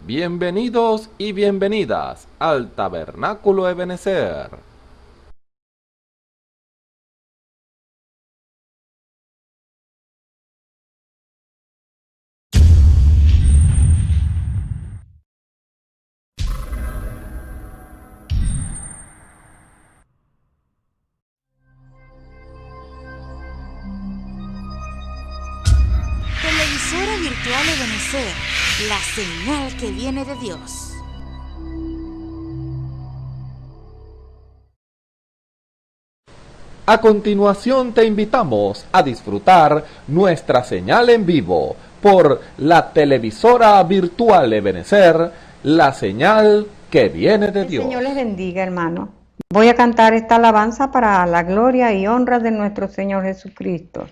Bienvenidos y bienvenidas al Tabernáculo Ebenezer. Televisora virtual Ebenezer, la señal que viene de Dios. A continuación te invitamos a disfrutar nuestra señal en vivo por la televisora virtual Ebenezer, la señal que viene de Dios. El Señor les bendiga, hermano. Voy a cantar esta alabanza para la gloria y honra de nuestro Señor Jesucristo.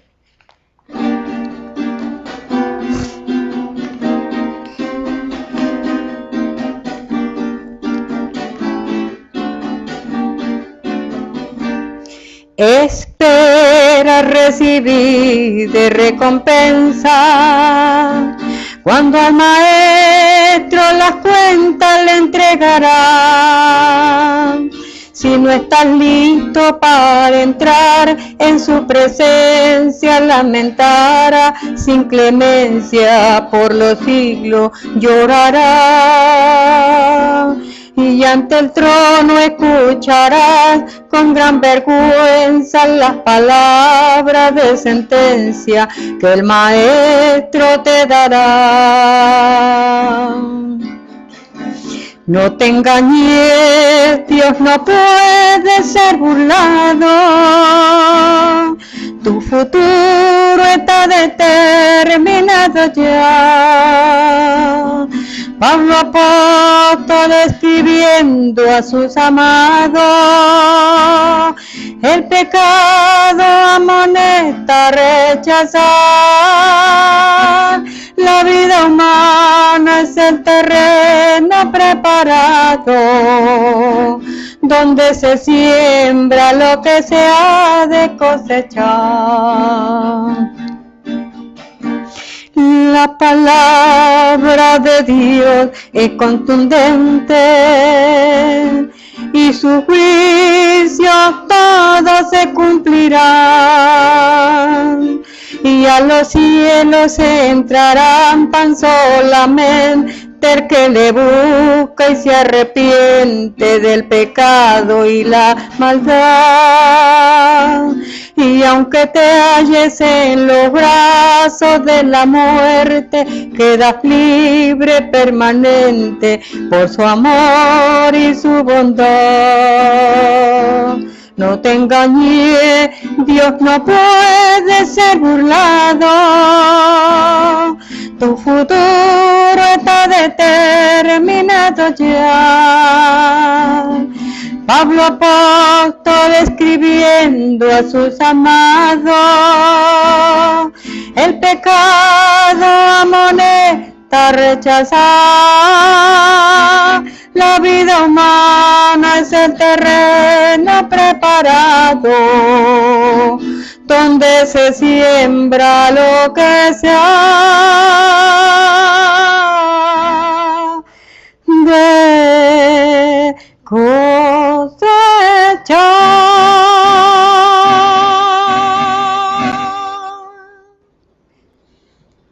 Espera recibir de recompensa, cuando al maestro las cuentas le entregará. Si no estás listo para entrar en su presencia, lamentará, sin clemencia por los siglos llorará. Y ante el trono escucharás con gran vergüenza las palabras de sentencia que el maestro te dará. No te engañes, Dios no puede ser burlado. Tu futuro está determinado ya. Pablo apóstol escribiendo a sus amados, el pecado amonesta a rechazar. La vida humana es el terreno preparado, donde se siembra lo que se ha de cosechar. La palabra de Dios es contundente y su juicio todo se cumplirá. Y a los cielos entrarán tan solamente el que le busca y se arrepiente del pecado y la maldad. Y aunque te halles en los brazos de la muerte, quedas libre permanente por su amor y su bondad. No te engañes, Dios no puede ser burlado. Tu futuro está determinado ya. Pablo apóstol escribiendo a sus amados, el pecado amonesta a rechazar. La vida humana es el terreno preparado, donde se siembra lo que se ha de cosechar.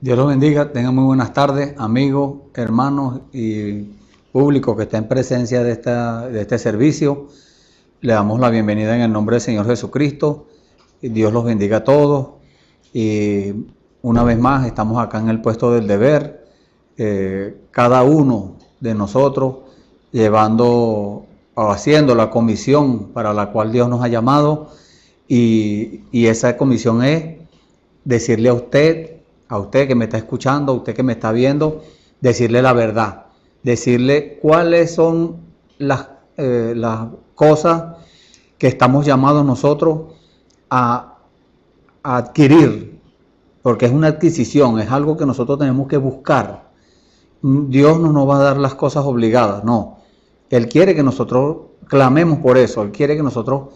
Dios los bendiga, tengan muy buenas tardes, amigos, hermanos y público que está en presencia de este servicio. Le damos la bienvenida en el nombre del Señor Jesucristo. Dios los bendiga a todos. Y una vez más estamos acá en el puesto del deber. Cada uno de nosotros llevando o haciendo la comisión para la cual Dios nos ha llamado. Y esa comisión es decirle a usted que me está escuchando, a usted que me está viendo, decirle la verdad. Decirle cuáles son las cosas que estamos llamados nosotros a adquirir, porque es una adquisición, es algo que nosotros tenemos que buscar. Dios no nos va a dar las cosas obligadas, no. Él quiere que nosotros clamemos por eso, Él quiere que nosotros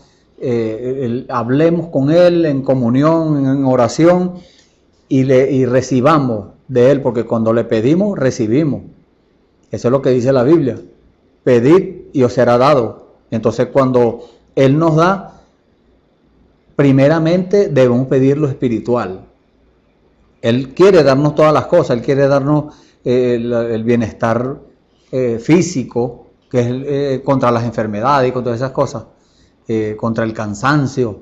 hablemos con Él en comunión, en oración y recibamos de Él, porque cuando le pedimos, recibimos. Eso es lo que dice la Biblia. Pedid y os será dado. Entonces cuando Él nos da, primeramente debemos pedir lo espiritual. Él quiere darnos todas las cosas, Él quiere darnos el bienestar físico, que es contra las enfermedades y contra esas cosas, contra el cansancio.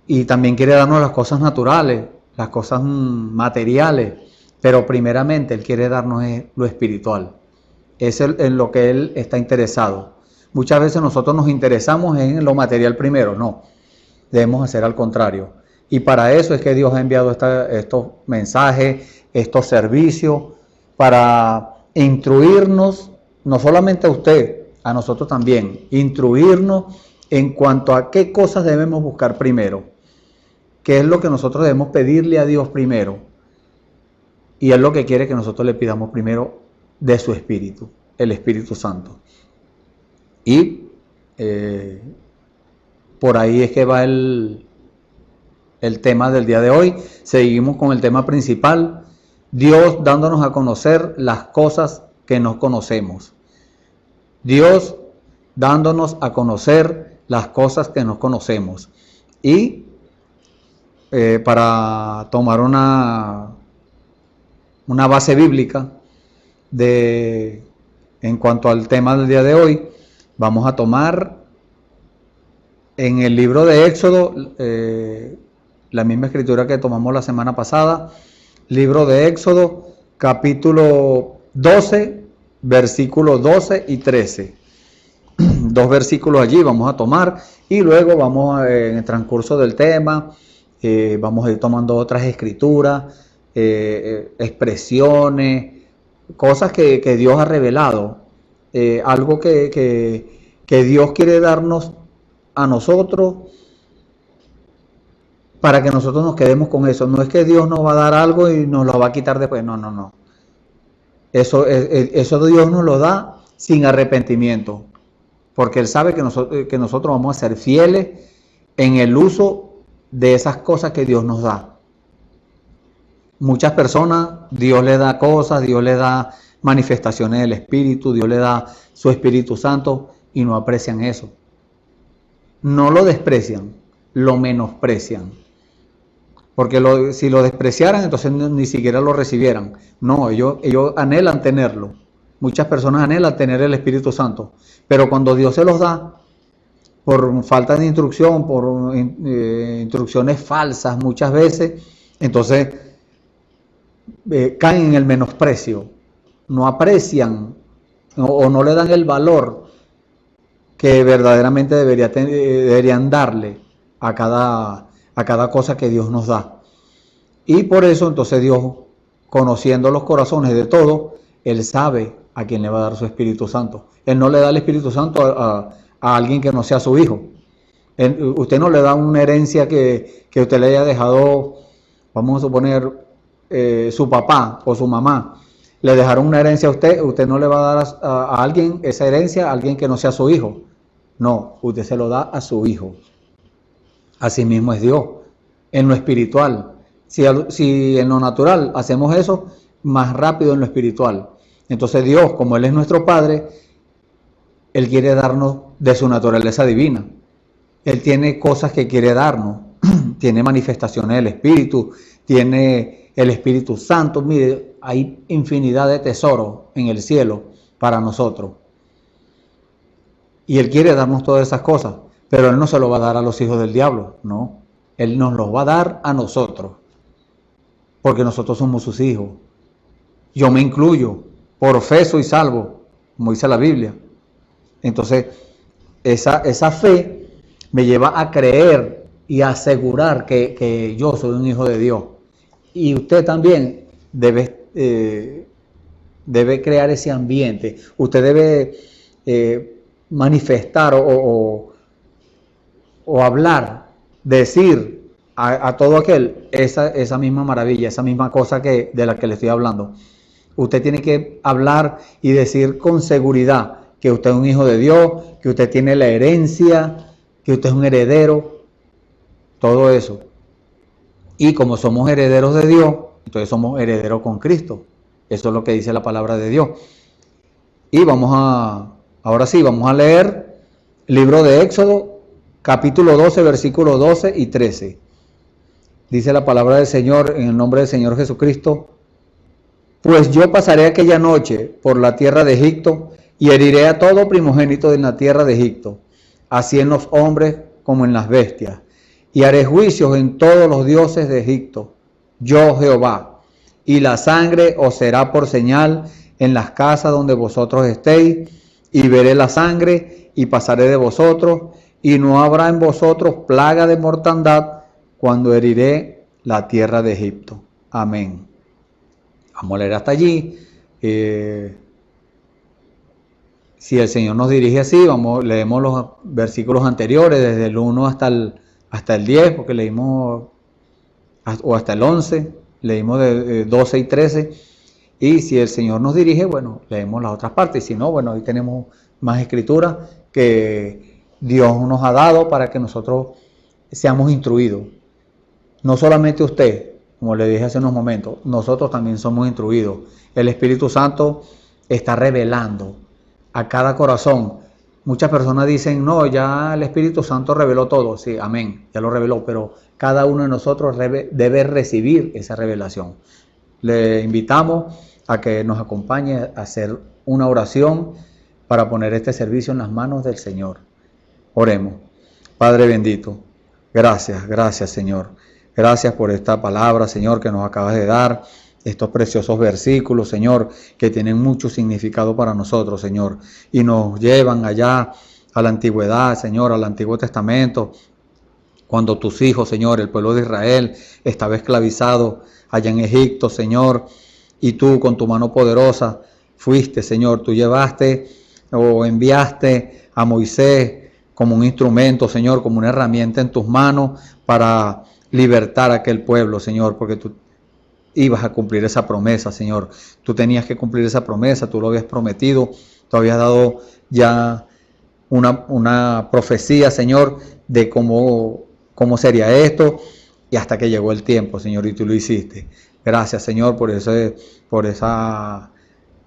Y también quiere darnos las cosas naturales, las cosas materiales, pero primeramente Él quiere darnos lo espiritual. Es en lo que Él está interesado. Muchas veces nosotros nos interesamos en lo material primero, no. Debemos hacer al contrario. Y para eso es que Dios ha enviado estos mensajes, estos servicios, para instruirnos, no solamente a usted, a nosotros también, instruirnos en cuanto a qué cosas debemos buscar primero, qué es lo que nosotros debemos pedirle a Dios primero. Y Él lo que quiere que nosotros le pidamos primero de su Espíritu, el Espíritu Santo. Y por ahí es que va el tema del día de hoy. Seguimos con el tema principal, Dios dándonos a conocer las cosas que no conocemos. Dios dándonos a conocer las cosas que no conocemos. Y para tomar una base bíblica en cuanto al tema del día de hoy, vamos a tomar en el libro de Éxodo, la misma escritura que tomamos la semana pasada, libro de Éxodo, capítulo 12, versículos 12 y 13. Dos versículos allí vamos a tomar y luego vamos en el transcurso del tema, vamos a ir tomando otras escrituras, expresiones, cosas que Dios ha revelado, algo que Dios quiere darnos a nosotros para que nosotros nos quedemos con eso. No es que Dios nos va a dar algo y nos lo va a quitar después, no. Eso Dios nos lo da sin arrepentimiento, porque Él sabe que nosotros vamos a ser fieles en el uso de esas cosas que Dios nos da. Muchas personas, Dios le da cosas, Dios le da manifestaciones del Espíritu, Dios le da su Espíritu Santo y no aprecian eso. No lo desprecian, lo menosprecian. Porque si lo despreciaran, entonces ni siquiera lo recibieran. No, ellos anhelan tenerlo. Muchas personas anhelan tener el Espíritu Santo. Pero cuando Dios se los da, por falta de instrucción, por instrucciones falsas muchas veces, entonces caen en el menosprecio. No aprecian o no le dan el valor que verdaderamente deberían darle a cada cosa que Dios nos da. Y por eso entonces Dios, conociendo los corazones de todos, Él sabe a quién le va a dar su Espíritu Santo. Él no le da el Espíritu Santo a alguien que no sea su hijo. Usted no le da una herencia que usted le haya dejado, vamos a suponer, su papá o su mamá. Le dejaron una herencia a usted no le va a dar a alguien esa herencia, a alguien que no sea su hijo. No, usted se lo da a su hijo. Así mismo es Dios, en lo espiritual. Si en lo natural hacemos eso, más rápido en lo espiritual. Entonces Dios, como Él es nuestro Padre, Él quiere darnos de su naturaleza divina. Él tiene cosas que quiere darnos. Tiene manifestaciones del Espíritu, tiene el Espíritu Santo. Mire, hay infinidad de tesoros en el cielo para nosotros. Y Él quiere darnos todas esas cosas. Pero Él no se lo va a dar a los hijos del diablo, no. Él nos lo va a dar a nosotros, porque nosotros somos sus hijos. Yo me incluyo, por fe soy salvo, como dice la Biblia. Entonces, esa fe me lleva a creer y a asegurar que yo soy un hijo de Dios. Y usted también debe crear ese ambiente. Usted debe manifestar o hablar, decir a todo aquel esa misma maravilla, esa misma cosa de la que le estoy hablando. Usted tiene que hablar y decir con seguridad que usted es un hijo de Dios, que usted tiene la herencia, que usted es un heredero, todo eso. Y como somos herederos de Dios, entonces somos herederos con Cristo. Eso es lo que dice la palabra de Dios. Y ahora sí, vamos a leer el libro de Éxodo, capítulo 12, versículos 12 y 13. Dice la palabra del Señor en el nombre del Señor Jesucristo: pues yo pasaré aquella noche por la tierra de Egipto y heriré a todo primogénito de la tierra de Egipto, así en los hombres como en las bestias, y haré juicios en todos los dioses de Egipto, yo Jehová, y la sangre os será por señal en las casas donde vosotros estéis, y veré la sangre y pasaré de vosotros, y no habrá en vosotros plaga de mortandad cuando heriré la tierra de Egipto. Amén. Vamos a leer hasta allí. Si el Señor nos dirige así, leemos los versículos anteriores, desde el 1 hasta el 10, porque leímos, o hasta el 11, leímos de 12 y 13. Y si el Señor nos dirige, bueno, leemos las otras partes. Si no, bueno, hoy tenemos más escritura que Dios nos ha dado para que nosotros seamos instruidos. No solamente usted, como le dije hace unos momentos, nosotros también somos instruidos. El Espíritu Santo está revelando a cada corazón. Muchas personas dicen, no, ya el Espíritu Santo reveló todo. Sí, amén, ya lo reveló, pero cada uno de nosotros debe recibir esa revelación. Le invitamos a que nos acompañe a hacer una oración para poner este servicio en las manos del Señor. Oremos. Padre bendito, gracias Señor. Gracias por esta palabra, Señor, que nos acabas de dar, estos preciosos versículos, Señor, que tienen mucho significado para nosotros, Señor, y nos llevan allá a la antigüedad, Señor, al Antiguo Testamento, cuando tus hijos, Señor, el pueblo de Israel, estaba esclavizado allá en Egipto, Señor, y tú con tu mano poderosa fuiste, Señor, tú llevaste o enviaste a Moisés como un instrumento, Señor, como una herramienta en tus manos para libertar a aquel pueblo, Señor, porque tú ibas a cumplir esa promesa, Señor. Tú tenías que cumplir esa promesa, tú lo habías prometido, tú habías dado ya una profecía, Señor, de cómo sería esto, y hasta que llegó el tiempo, Señor, y tú lo hiciste. Gracias, Señor, por esa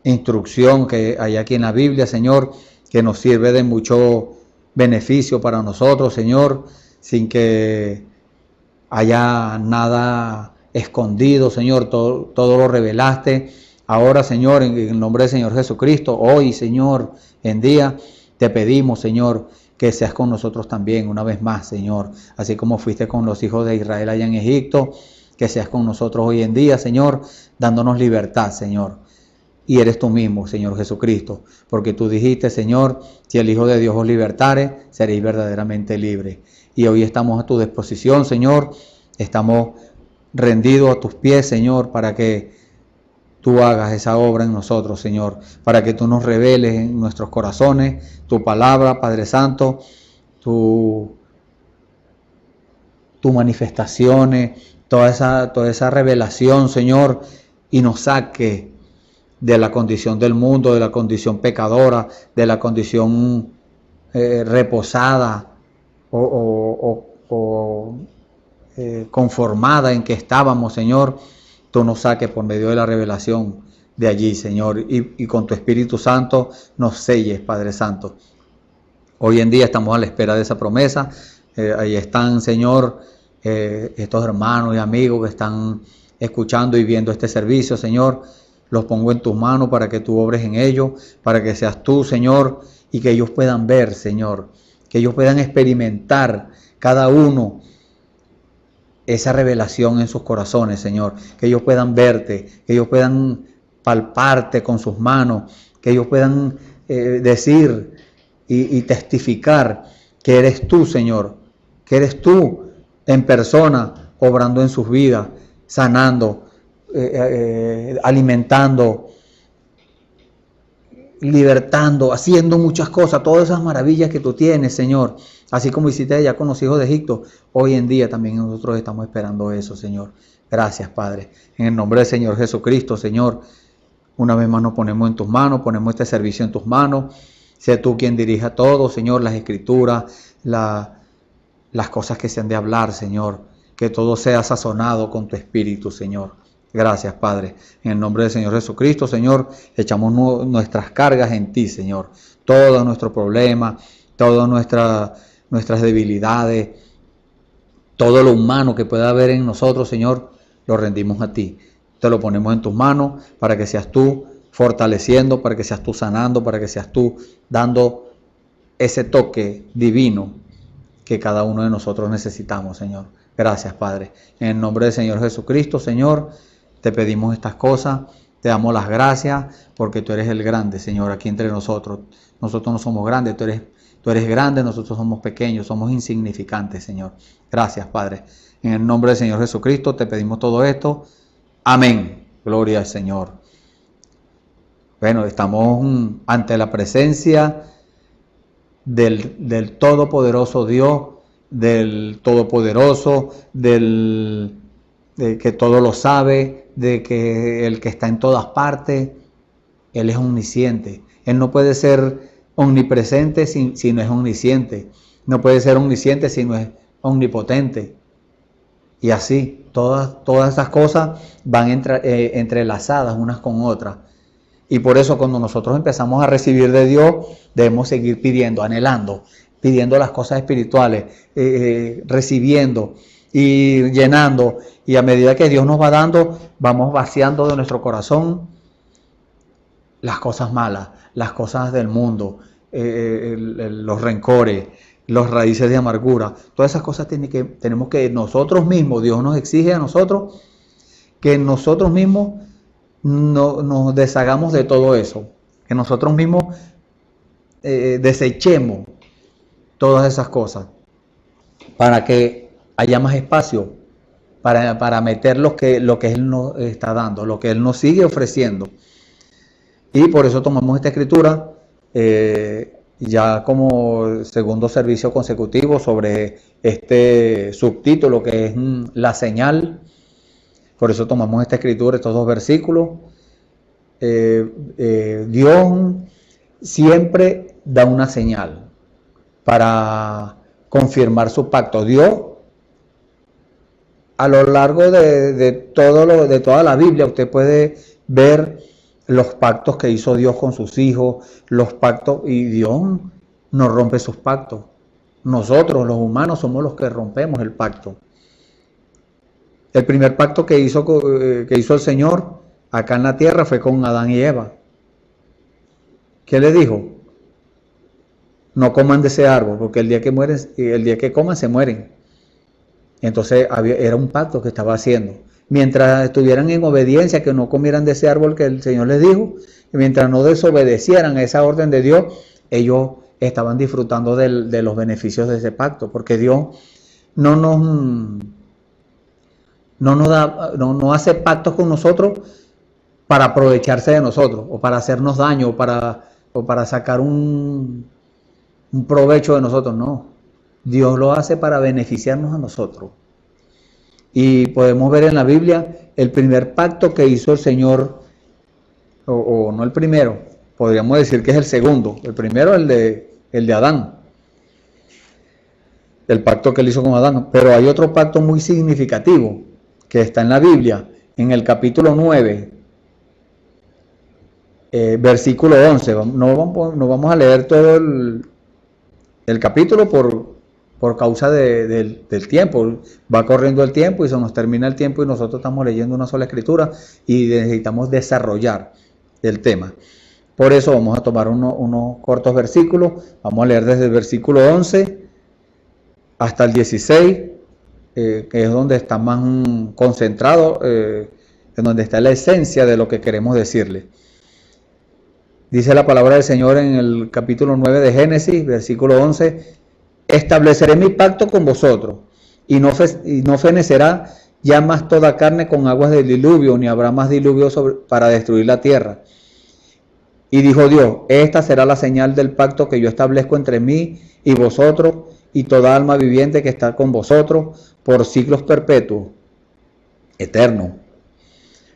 instrucción que hay aquí en la Biblia, Señor, que nos sirve de mucho beneficio para nosotros, Señor, sin que haya nada escondido, Señor, todo lo revelaste. Ahora, Señor, en el nombre del Señor Jesucristo, hoy, Señor, en día, te pedimos, Señor, que seas con nosotros también una vez más, Señor, así como fuiste con los hijos de Israel allá en Egipto, que seas con nosotros hoy en día, Señor, dándonos libertad, Señor. Y eres tú mismo, Señor Jesucristo, porque tú dijiste, Señor, si el Hijo de Dios os libertare, seréis verdaderamente libres. Y hoy estamos a tu disposición, Señor, estamos rendidos a tus pies, Señor, para que tú hagas esa obra en nosotros, Señor, para que tú nos reveles en nuestros corazones tu palabra, Padre Santo, tu manifestaciones, toda esa revelación, Señor, y nos saque de la condición del mundo, de la condición pecadora, de la condición reposada conformada en que estábamos, Señor. Tú nos saques por medio de la revelación de allí, Señor, y con tu Espíritu Santo nos selles, Padre Santo. Hoy en día estamos a la espera de esa promesa. Ahí están, Señor, estos hermanos y amigos que están escuchando y viendo este servicio, Señor. Los pongo en tus manos para que tú obres en ellos, para que seas tú, Señor, y que ellos puedan ver, Señor, que ellos puedan experimentar cada uno esa revelación en sus corazones, Señor, que ellos puedan verte, que ellos puedan palparte con sus manos, que ellos puedan decir y testificar que eres tú, Señor, que eres tú en persona, obrando en sus vidas, sanando, alimentando, libertando, haciendo muchas cosas, todas esas maravillas que tú tienes, Señor, así como hiciste allá con los hijos de Egipto. Hoy en día también nosotros estamos esperando eso, Señor. Gracias, Padre, en el nombre del Señor Jesucristo, Señor. Una vez más nos ponemos en tus manos, ponemos este servicio en tus manos. Sé tú quien dirija todo, Señor, las escrituras, las cosas que se han de hablar, Señor, que todo sea sazonado con tu Espíritu, Señor. Gracias, Padre. En el nombre del Señor Jesucristo, Señor, echamos nuestras cargas en ti, Señor. Todos nuestros problemas, todas nuestras debilidades, todo lo humano que pueda haber en nosotros, Señor, lo rendimos a ti. Te lo ponemos en tus manos para que seas tú fortaleciendo, para que seas tú sanando, para que seas tú dando ese toque divino que cada uno de nosotros necesitamos, Señor. Gracias, Padre. En el nombre del Señor Jesucristo, Señor, te pedimos estas cosas, te damos las gracias porque tú eres el grande, Señor, aquí entre nosotros. Nosotros no somos grandes, tú eres grande, nosotros somos pequeños, somos insignificantes, Señor. Gracias, Padre. En el nombre del Señor Jesucristo te pedimos todo esto. Amén. Gloria al Señor. Bueno, estamos ante la presencia del Todopoderoso Dios, del Todopoderoso, de que todo lo sabe, de que el que está en todas partes. Él es omnisciente. Él no puede ser omnipresente si no es omnisciente. No puede ser omnisciente si no es omnipotente. Y así, todas esas cosas van entrelazadas unas con otras. Y por eso cuando nosotros empezamos a recibir de Dios, debemos seguir pidiendo, anhelando, pidiendo las cosas espirituales, recibiendo y llenando. Y a medida que Dios nos va dando, vamos vaciando de nuestro corazón las cosas malas, las cosas del mundo, los rencores, las raíces de amargura. Todas esas cosas tenemos que nosotros mismos, Dios nos exige a nosotros que nosotros mismos nos deshagamos de todo eso, que nosotros mismos desechemos todas esas cosas para que haya más espacio para meter lo que Él nos está dando, lo que Él nos sigue ofreciendo. Y por eso tomamos esta escritura ya como segundo servicio consecutivo sobre este subtítulo que es la señal. Por eso tomamos esta escritura, estos dos versículos. Dios siempre da una señal para confirmar su pacto. Dios, a lo largo de toda la Biblia, usted puede ver los pactos que hizo Dios con sus hijos, los pactos, y Dios no rompe sus pactos. Nosotros, los humanos, somos los que rompemos el pacto. El primer pacto que hizo el Señor acá en la tierra fue con Adán y Eva. ¿Qué le dijo? No coman de ese árbol, porque el día que coman se mueren. Entonces era un pacto que estaba haciendo. Mientras estuvieran en obediencia, que no comieran de ese árbol que el Señor les dijo, y mientras no desobedecieran a esa orden de Dios, ellos estaban disfrutando de los beneficios de ese pacto, porque Dios no hace pactos con nosotros para aprovecharse de nosotros, o para hacernos daño, o para sacar un provecho de nosotros. No, Dios lo hace para beneficiarnos a nosotros. Y podemos ver en la Biblia el primer pacto que hizo el Señor, o no el primero, podríamos decir que es el segundo. El primero el de Adán, el pacto que él hizo con Adán. Pero hay otro pacto muy significativo que está en la Biblia, en el capítulo 9, versículo 11. No vamos a leer todo el capítulo por causa del tiempo. Va corriendo el tiempo y se nos termina el tiempo y nosotros estamos leyendo una sola escritura y necesitamos desarrollar el tema. Por eso vamos a tomar unos cortos versículos. Vamos a leer desde el versículo 11 hasta el 16, que es donde está más concentrado, en donde está la esencia de lo que queremos decirle. Dice la palabra del Señor en el capítulo 9 de Génesis, versículo 11: estableceré mi pacto con vosotros, y no fenecerá ya más toda carne con aguas del diluvio, ni habrá más diluvio para destruir la tierra. Y dijo Dios: esta será la señal del pacto que yo establezco entre mí y vosotros, y toda alma viviente que está con vosotros, por siglos perpetuos, eternos.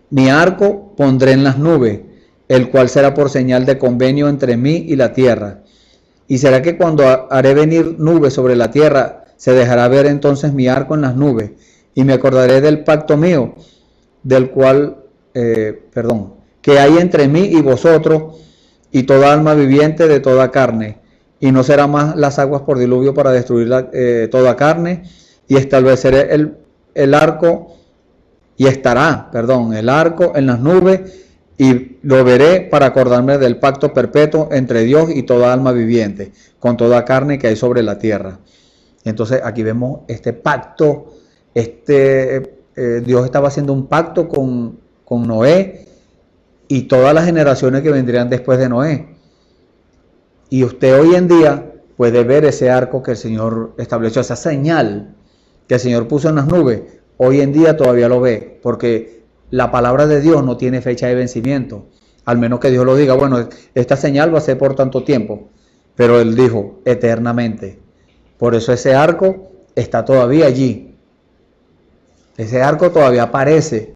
Mi arco pondré en las nubes, el cual será por señal de convenio entre mí y la tierra. Y será que cuando haré venir nubes sobre la tierra, se dejará ver entonces mi arco en las nubes, y me acordaré del pacto mío del cual, que hay entre mí y vosotros y toda alma viviente de toda carne, y no será más las aguas por diluvio para destruir toda carne, y estableceré el arco, y estará, el arco en las nubes, y lo veré para acordarme del pacto perpetuo entre Dios y toda alma viviente, con toda carne que hay sobre la tierra. Entonces aquí vemos este pacto, Dios estaba haciendo un pacto con Noé y todas las generaciones que vendrían después de Noé. Y usted hoy en día puede ver ese arco que el Señor estableció, esa señal que el Señor puso en las nubes. Hoy en día todavía lo ve, porque la palabra de Dios no tiene fecha de vencimiento, al menos que Dios lo diga, bueno, esta señal va a ser por tanto tiempo, pero Él dijo eternamente. Por eso ese arco está todavía allí. Ese arco todavía aparece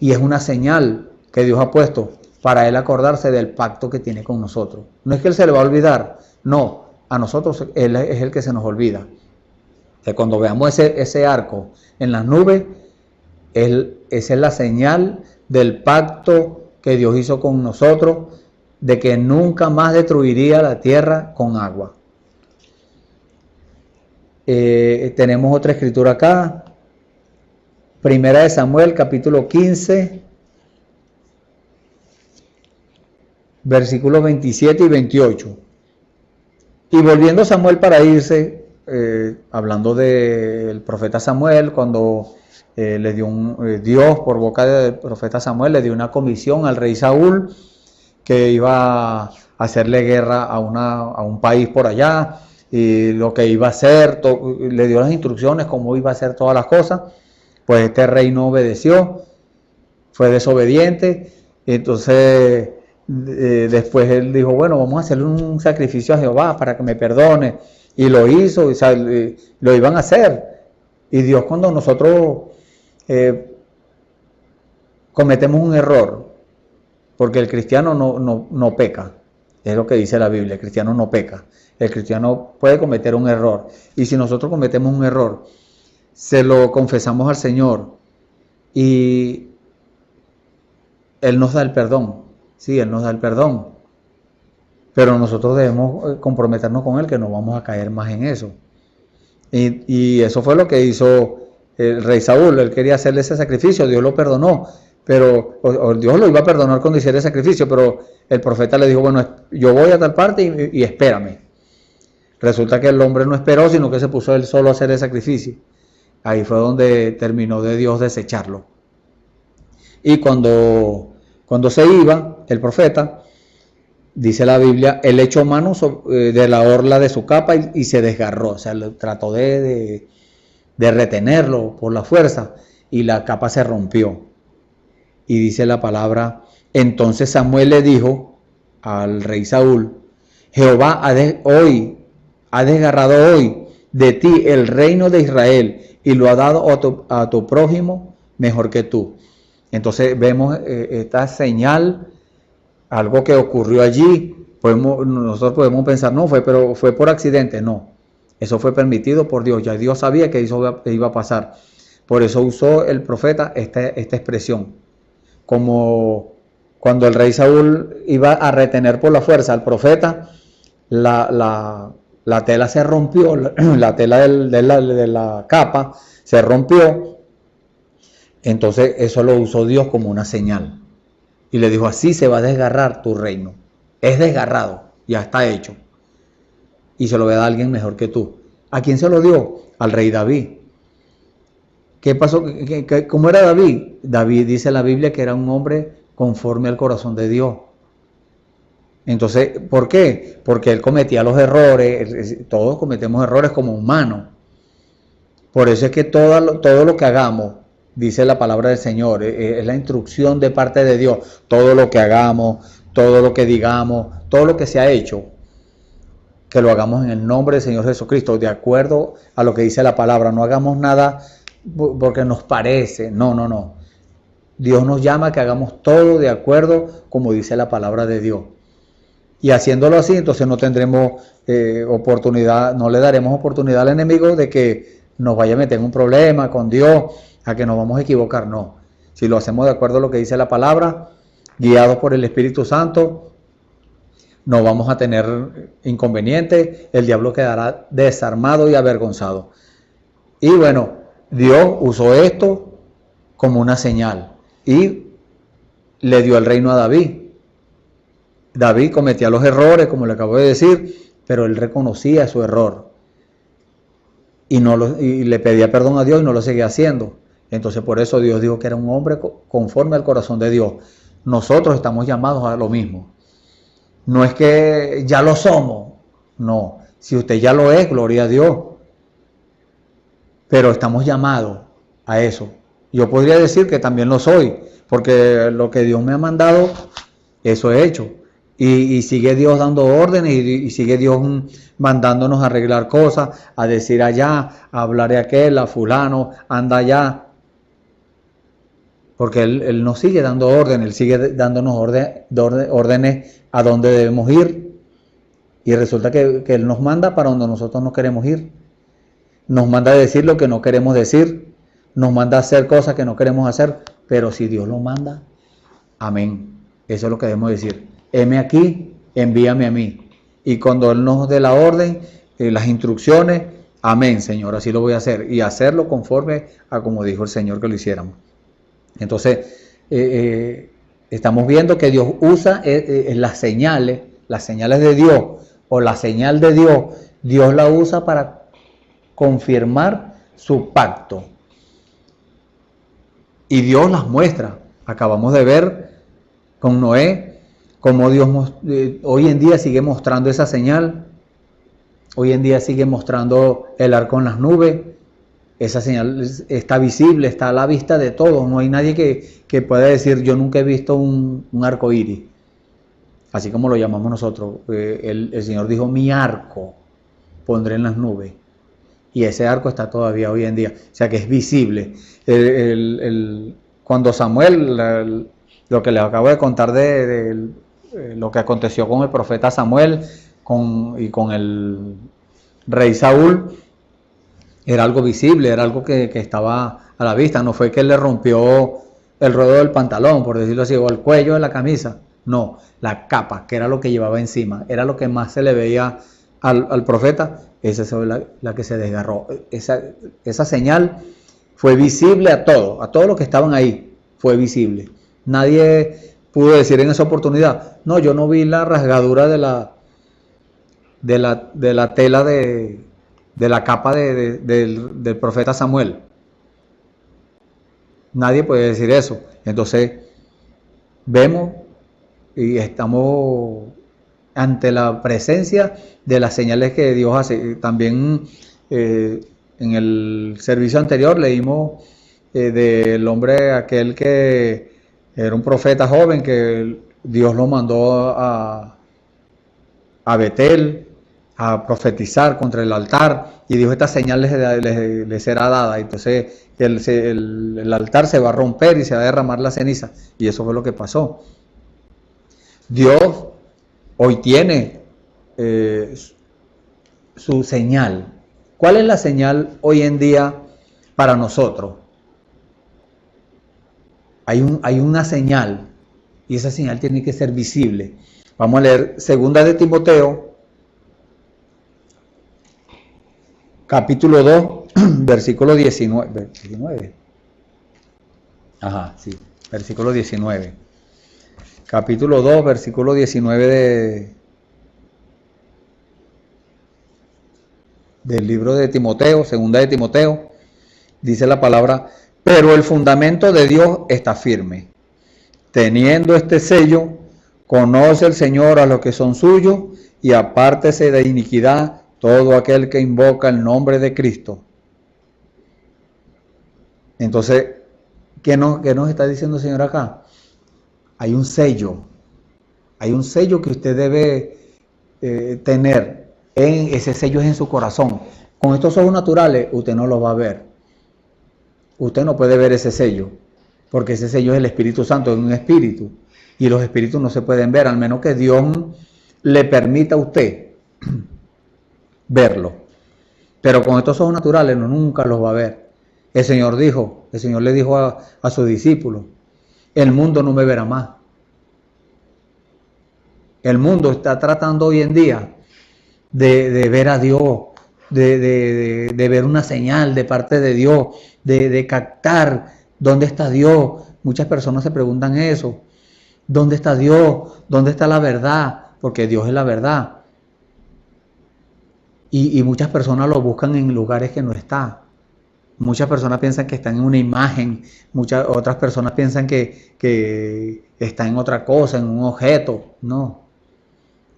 y es una señal que Dios ha puesto para Él acordarse del pacto que tiene con nosotros. No es que Él se le va a olvidar, no, a nosotros Él es el que se nos olvida. Que cuando veamos ese arco en las nubes, esa es la señal del pacto que Dios hizo con nosotros, de que nunca más destruiría la tierra con agua. Tenemos otra escritura acá, Primera de Samuel, capítulo 15, versículos 27 y 28. Y volviendo Samuel para irse, hablando del profeta Samuel, cuando le dio Dios por boca del profeta Samuel, le dio una comisión al rey Saúl, que iba a hacerle guerra a un país por allá, y lo que iba a hacer, le dio las instrucciones, cómo iba a hacer todas las cosas. Pues este rey no obedeció, fue desobediente. Entonces después él dijo, bueno, vamos a hacerle un sacrificio a Jehová para que me perdone, y lo hizo, o sea, lo iban a hacer. Y Dios, cuando nosotros cometemos un error, porque el cristiano no peca, es lo que dice la Biblia, el cristiano no peca, el cristiano puede cometer un error, y si nosotros cometemos un error, se lo confesamos al Señor y Él nos da el perdón. Sí, Él nos da el perdón, pero nosotros debemos comprometernos con Él, que no vamos a caer más en eso. Y eso fue lo que hizo el rey Saúl. Él quería hacerle ese sacrificio, Dios lo perdonó, pero Dios lo iba a perdonar cuando hiciera el sacrificio, pero el profeta le dijo, bueno, yo voy a tal parte y espérame. Resulta que el hombre no esperó, sino que se puso él solo a hacer el sacrificio. Ahí fue donde terminó de Dios desecharlo. Y cuando se iba, el profeta, dice la Biblia, él echó mano de la orla de su capa y se desgarró. O sea, trató de retenerlo por la fuerza y la capa se rompió. Y dice la palabra, entonces Samuel le dijo al rey Saúl, Jehová ha desgarrado hoy de ti el reino de Israel y lo ha dado a tu prójimo mejor que tú. Entonces vemos esta señal, algo que ocurrió allí. Nosotros podemos pensar, no, fue por accidente. No, eso fue permitido por Dios. Ya Dios sabía que eso iba a pasar. Por eso usó el profeta esta expresión. Como cuando el rey Saúl iba a retener por la fuerza al profeta, la tela se rompió, la tela de la capa se rompió. Entonces eso lo usó Dios como una señal. Y le dijo, así se va a desgarrar tu reino. Es desgarrado, ya está hecho. Y se lo voy a dar a alguien mejor que tú. ¿A quién se lo dio? Al rey David. ¿Qué pasó? ¿Cómo era David? David, dice la Biblia, que era un hombre conforme al corazón de Dios. Entonces, ¿por qué? Porque él cometía los errores, todos cometemos errores como humanos. Por eso es que todo lo que hagamos, dice la palabra del Señor, es la instrucción de parte de Dios. Todo lo que hagamos, todo lo que digamos, todo lo que se ha hecho, que lo hagamos en el nombre del Señor Jesucristo, de acuerdo a lo que dice la palabra. No hagamos nada porque nos parece, no. Dios nos llama a que hagamos todo de acuerdo como dice la palabra de Dios. Y haciéndolo así, entonces no tendremos oportunidad, no le daremos oportunidad al enemigo de que nos vaya a meter en un problema con Dios, a que nos vamos a equivocar, no. Si lo hacemos de acuerdo a lo que dice la palabra, guiados por el Espíritu Santo, no vamos a tener inconvenientes, el diablo quedará desarmado y avergonzado. Y bueno, Dios usó esto como una señal y le dio el reino a David. David cometía los errores, como le acabo de decir, pero él reconocía su error y le pedía perdón a Dios y no lo seguía haciendo. Entonces por eso Dios dijo que era un hombre conforme al corazón de Dios. Nosotros estamos llamados a lo mismo. No es que ya lo somos, no. Si usted ya lo es, gloria a Dios. Pero estamos llamados a eso. Yo podría decir que también lo soy, porque lo que Dios me ha mandado, eso he hecho. Y sigue Dios dando órdenes y sigue Dios mandándonos a arreglar cosas, a decir allá, a hablar de aquel, a fulano, anda allá. Porque Él nos sigue dando órdenes, Él sigue dándonos órdenes a dónde debemos ir. Y resulta que Él nos manda para donde nosotros no queremos ir. Nos manda a decir lo que no queremos decir. Nos manda a hacer cosas que no queremos hacer. Pero si Dios lo manda, amén. Eso es lo que debemos decir. Heme aquí, envíame a mí. Y cuando Él nos dé la orden, las instrucciones, amén, Señor, así lo voy a hacer. Y hacerlo conforme a como dijo el Señor que lo hiciéramos. Entonces, estamos viendo que Dios usa las señales de Dios o la señal de Dios. Dios la usa para confirmar su pacto. Y Dios las muestra. Acabamos de ver con Noé cómo Dios hoy en día sigue mostrando esa señal. Hoy en día sigue mostrando el arco en las nubes. Esa señal está visible, está a la vista de todos. No hay nadie que pueda decir, yo nunca he visto un arco iris. Así como lo llamamos nosotros. El Señor dijo, mi arco pondré en las nubes. Y ese arco está todavía hoy en día. O sea que es visible. Cuando Samuel, lo que les acabo de contar de lo que aconteció con el profeta Samuel y con el rey Saúl, era algo visible, era algo que estaba a la vista. No fue que le rompió el ruedo del pantalón, por decirlo así, o el cuello de la camisa. No, la capa, que era lo que llevaba encima, era lo que más se le veía al profeta. Esa fue la que se desgarró. Esa señal fue visible a todos los que estaban ahí, fue visible. Nadie pudo decir en esa oportunidad, no, yo no vi la rasgadura de la tela de la capa del profeta Samuel. Nadie puede decir eso. Entonces, vemos y estamos ante la presencia de las señales que Dios hace. También en el servicio anterior leímos del hombre aquel que era un profeta joven que Dios lo mandó a Betel a profetizar contra el altar y dijo, esta señal les será dada. Entonces el altar se va a romper y se va a derramar la ceniza, y eso fue lo que pasó. Dios hoy tiene su señal. ¿Cuál es la señal hoy en día para nosotros? Hay una señal, y esa señal tiene que ser visible. Vamos a leer 2 de Timoteo, capítulo 2, versículo 19. Versículo 19. Capítulo 2, versículo 19 del libro de Timoteo, 2 de Timoteo, dice la palabra, pero el fundamento de Dios está firme. Teniendo este sello, conoce el Señor a los que son suyos, y apártese de iniquidad todo aquel que invoca el nombre de Cristo. Entonces, ¿qué nos está diciendo el Señor acá? Hay un sello que usted debe tener. Ese sello es en su corazón. Con estos ojos naturales usted no lo va a ver. Usted no puede ver ese sello, porque ese sello es el Espíritu Santo, es un espíritu, y los espíritus no se pueden ver, al menos que Dios le permita a usted verlo. Pero con estos ojos naturales nunca los va a ver. El Señor le dijo a sus discípulos, el mundo no me verá más. El mundo está tratando hoy en día de ver a Dios, de ver una señal de parte de Dios, de captar dónde está Dios. Muchas personas se preguntan eso. ¿Dónde está Dios? ¿Dónde está la verdad? Porque Dios es la verdad. Y muchas personas lo buscan en lugares que no está. Muchas personas piensan que está en una imagen, muchas otras personas piensan que está en otra cosa, en un objeto. No,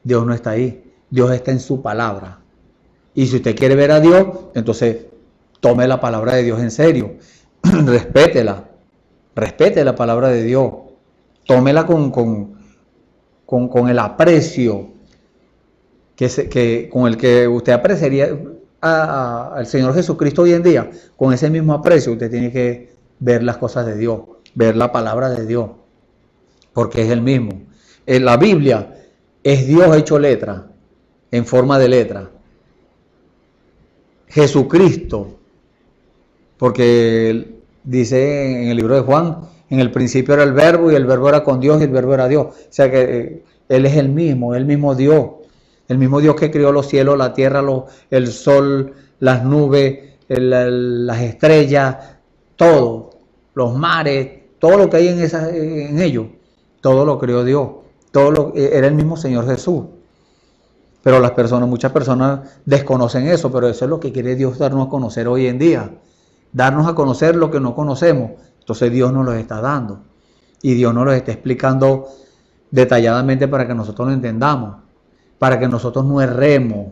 Dios no está ahí. Dios está en su palabra. Y si usted quiere ver a Dios, entonces tome la palabra de Dios en serio. Respétela. Respete la palabra de Dios. Tómela con el aprecio con el que usted apreciaría al Señor Jesucristo hoy en día. Con ese mismo aprecio usted tiene que ver las cosas de Dios, ver la palabra de Dios, porque es el mismo. En la Biblia es Dios hecho letra, en forma de letra. Jesucristo, porque dice en el libro de Juan, en el principio era el verbo y el verbo era con Dios y el verbo era Dios. O sea que Él es el mismo Dios. El mismo Dios que creó los cielos, la tierra, el sol, las nubes, las estrellas, todo, los mares, todo lo que hay en ellos, todo lo creó Dios. Era el mismo Señor Jesús. Pero muchas personas desconocen eso, pero eso es lo que quiere Dios darnos a conocer hoy en día. Darnos a conocer lo que no conocemos. Entonces Dios nos lo está dando. Y Dios nos lo está explicando detalladamente para que nosotros lo entendamos. Para que nosotros no erremos.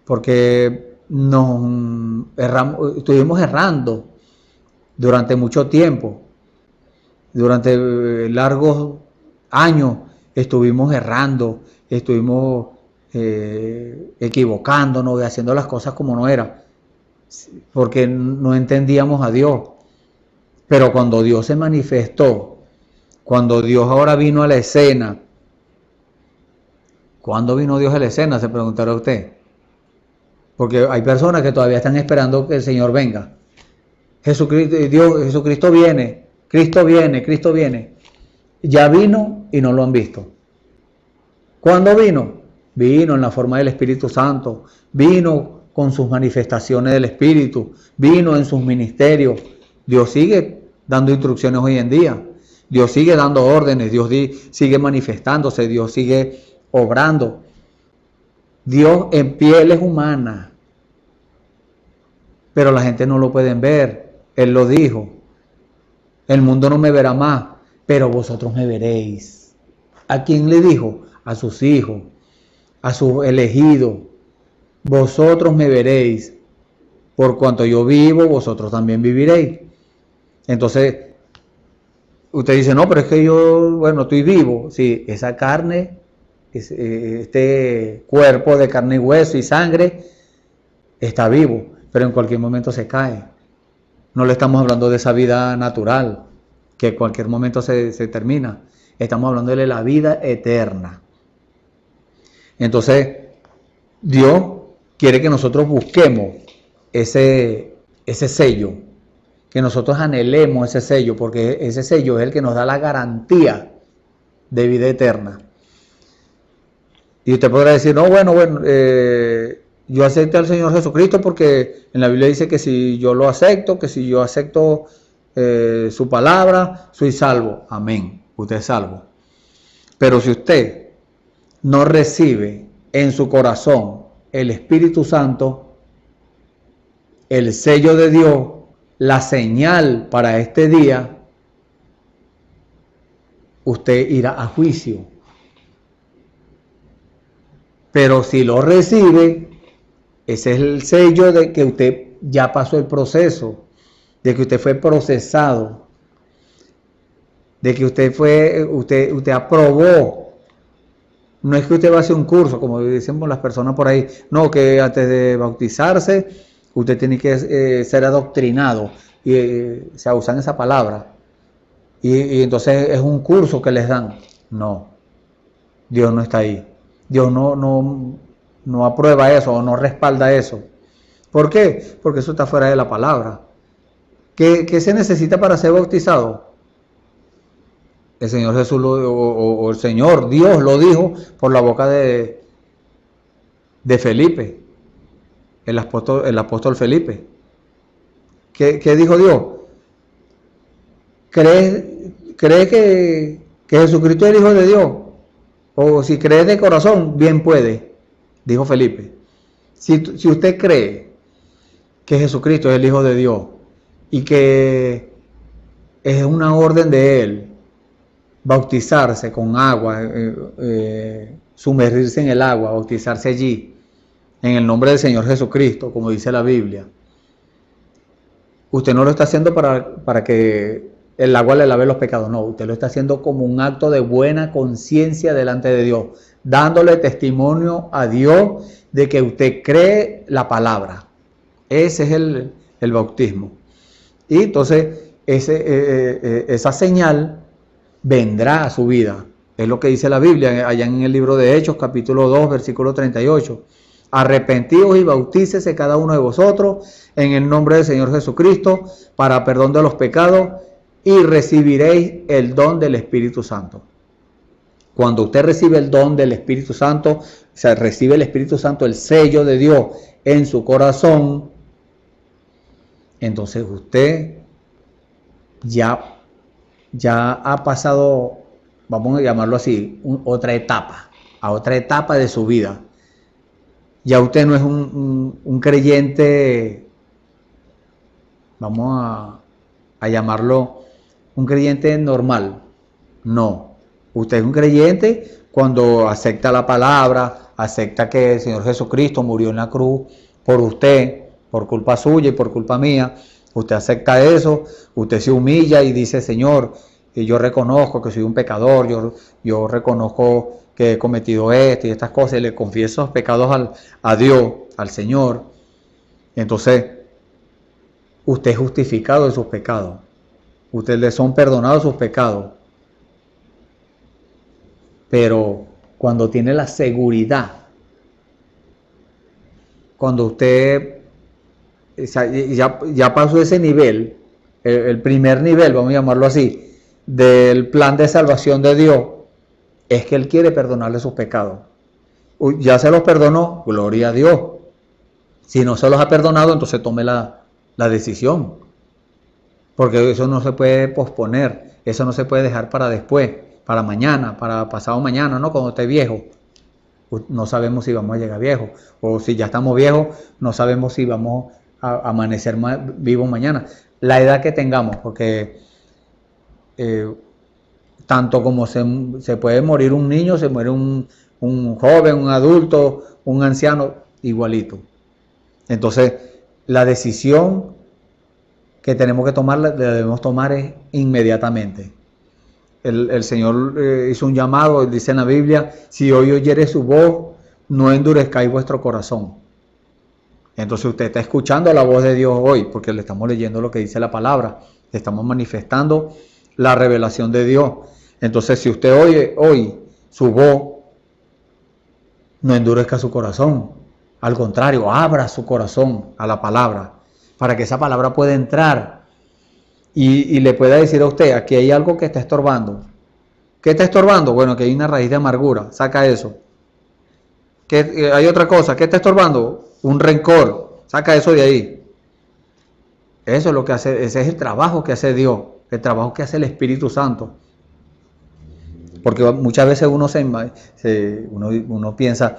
Porque estuvimos errando durante mucho tiempo. Durante largos años estuvimos errando, estuvimos equivocándonos y haciendo las cosas como no era. Porque no entendíamos a Dios. Pero cuando Dios se manifestó, cuando Dios ahora vino a la escena, ¿cuándo vino Dios a la escena? Se preguntará usted. Porque hay personas que todavía están esperando que el Señor venga. Jesucristo viene, Cristo viene, Cristo viene. Ya vino y no lo han visto. ¿Cuándo vino? Vino en la forma del Espíritu Santo, vino con sus manifestaciones del Espíritu, vino en sus ministerios. Dios sigue dando instrucciones hoy en día. Dios sigue dando órdenes, Dios sigue manifestándose, Dios sigue obrando. Dios en pieles humanas, pero la gente no lo puede ver. Él lo dijo: el mundo no me verá más, pero vosotros me veréis. ¿A quién le dijo? A sus hijos, a sus elegidos. Vosotros me veréis, por cuanto yo vivo, vosotros también viviréis. Entonces usted dice: no, pero es que yo, estoy vivo. Sí, esa carne, este cuerpo de carne y hueso y sangre está vivo, pero en cualquier momento se cae. No le estamos hablando de esa vida natural que en cualquier momento se termina. Estamos hablando de la vida eterna. Entonces Dios quiere que nosotros busquemos ese sello, que nosotros anhelemos ese sello, porque ese sello es el que nos da la garantía de vida eterna. Y usted podrá decir: no, yo acepto al Señor Jesucristo porque en la Biblia dice que si yo lo acepto, su palabra, soy salvo. Amén, usted es salvo. Pero si usted no recibe en su corazón el Espíritu Santo, el sello de Dios, la señal para este día, usted irá a juicio. Pero si lo recibe, ese es el sello de que usted ya pasó el proceso, de que usted fue procesado, de que usted aprobó. No es que usted va a hacer un curso, como dicen las personas por ahí. No, que antes de bautizarse, usted tiene que ser adoctrinado. Y se usan esa palabra. Y entonces es un curso que les dan. No, Dios no está ahí. Dios no aprueba eso o no respalda eso. ¿Por qué? Porque eso está fuera de la palabra. ¿Qué se necesita para ser bautizado? El Señor Jesús o el Señor Dios lo dijo por la boca de Felipe, el apóstol Felipe. ¿Qué dijo Dios? ¿Crees que Jesucristo es el Hijo de Dios? O si crees de corazón, bien puede, dijo Felipe. Si usted cree que Jesucristo es el Hijo de Dios y que es una orden de Él bautizarse con agua, sumergirse en el agua, bautizarse allí, en el nombre del Señor Jesucristo, como dice la Biblia, usted no lo está haciendo para que el agua le lave los pecados, no, usted lo está haciendo como un acto de buena conciencia delante de Dios, dándole testimonio a Dios de que usted cree la palabra. Ese es el bautismo. Y entonces esa señal vendrá a su vida. Es lo que dice la Biblia allá en el libro de Hechos, capítulo 2, versículo 38. Arrepentíos y bautícese cada uno de vosotros en el nombre del Señor Jesucristo para perdón de los pecados y recibiréis el don del Espíritu Santo. Cuando usted recibe el don del Espíritu Santo, o sea, recibe el Espíritu Santo, el sello de Dios en su corazón, entonces usted ya ha pasado, vamos a llamarlo así, a otra etapa de su vida. Ya usted no es un creyente, vamos a llamarlo un creyente normal. No, usted es un creyente cuando acepta la palabra, acepta que el Señor Jesucristo murió en la cruz por usted, por culpa suya y por culpa mía. Usted acepta eso, usted se humilla y dice, Señor, yo reconozco que soy un pecador, yo reconozco que he cometido esto y estas cosas, y le confieso los pecados a Dios, al Señor. Entonces, usted es justificado de sus pecados. Usted le son perdonados sus pecados. Pero cuando tiene la seguridad, cuando usted ya pasó ese nivel, el primer nivel, vamos a llamarlo así, del plan de salvación de Dios, es que Él quiere perdonarle sus pecados. Ya se los perdonó, gloria a Dios. Si no se los ha perdonado, entonces tome la decisión. Porque eso no se puede posponer, eso no se puede dejar para después, para mañana, para pasado mañana, ¿no? Cuando esté viejo. No sabemos si vamos a llegar viejos, o si ya estamos viejos, no sabemos si vamos a amanecer vivos mañana. La edad que tengamos, porque tanto como se puede morir un niño, se muere un joven, un adulto, un anciano, igualito. Entonces, la decisión que tenemos que tomar, la debemos tomar inmediatamente. El Señor hizo un llamado, dice en la Biblia, si hoy oyeres su voz, no endurezcáis vuestro corazón. Entonces usted está escuchando la voz de Dios hoy, porque le estamos leyendo lo que dice la palabra, le estamos manifestando la revelación de Dios. Entonces si usted oye hoy su voz, no endurezca su corazón, al contrario, abra su corazón a la palabra, para que esa palabra pueda entrar y le pueda decir a usted, aquí hay algo que está estorbando. ¿Qué está estorbando? Bueno, que hay una raíz de amargura, saca eso. ¿Qué, hay otra cosa? ¿Qué está estorbando? Un rencor, saca eso de ahí. Eso es lo que hace, ese es el trabajo que hace Dios, el trabajo que hace el Espíritu Santo. Porque muchas veces uno piensa,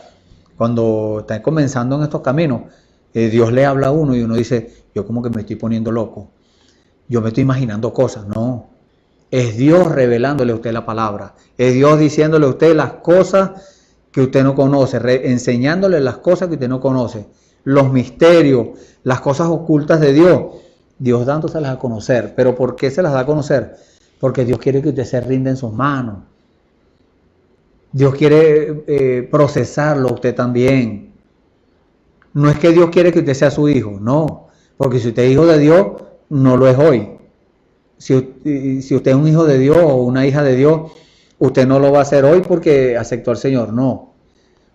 cuando está comenzando en estos caminos, Dios le habla a uno y uno dice, yo como que me estoy poniendo loco, yo me estoy imaginando cosas. No, es Dios revelándole a usted la palabra, es Dios diciéndole a usted las cosas que usted no conoce, enseñándole las cosas que usted no conoce, los misterios, las cosas ocultas de Dios, Dios dándoselas a conocer. ¿Pero por qué se las da a conocer? Porque Dios quiere que usted se rinda en sus manos. Dios quiere procesarlo a usted también. No es que Dios quiere que usted sea su hijo, no, porque si usted es hijo de Dios, no lo es hoy. Si usted es un hijo de Dios o una hija de Dios, usted no lo va a hacer hoy porque aceptó al Señor, no.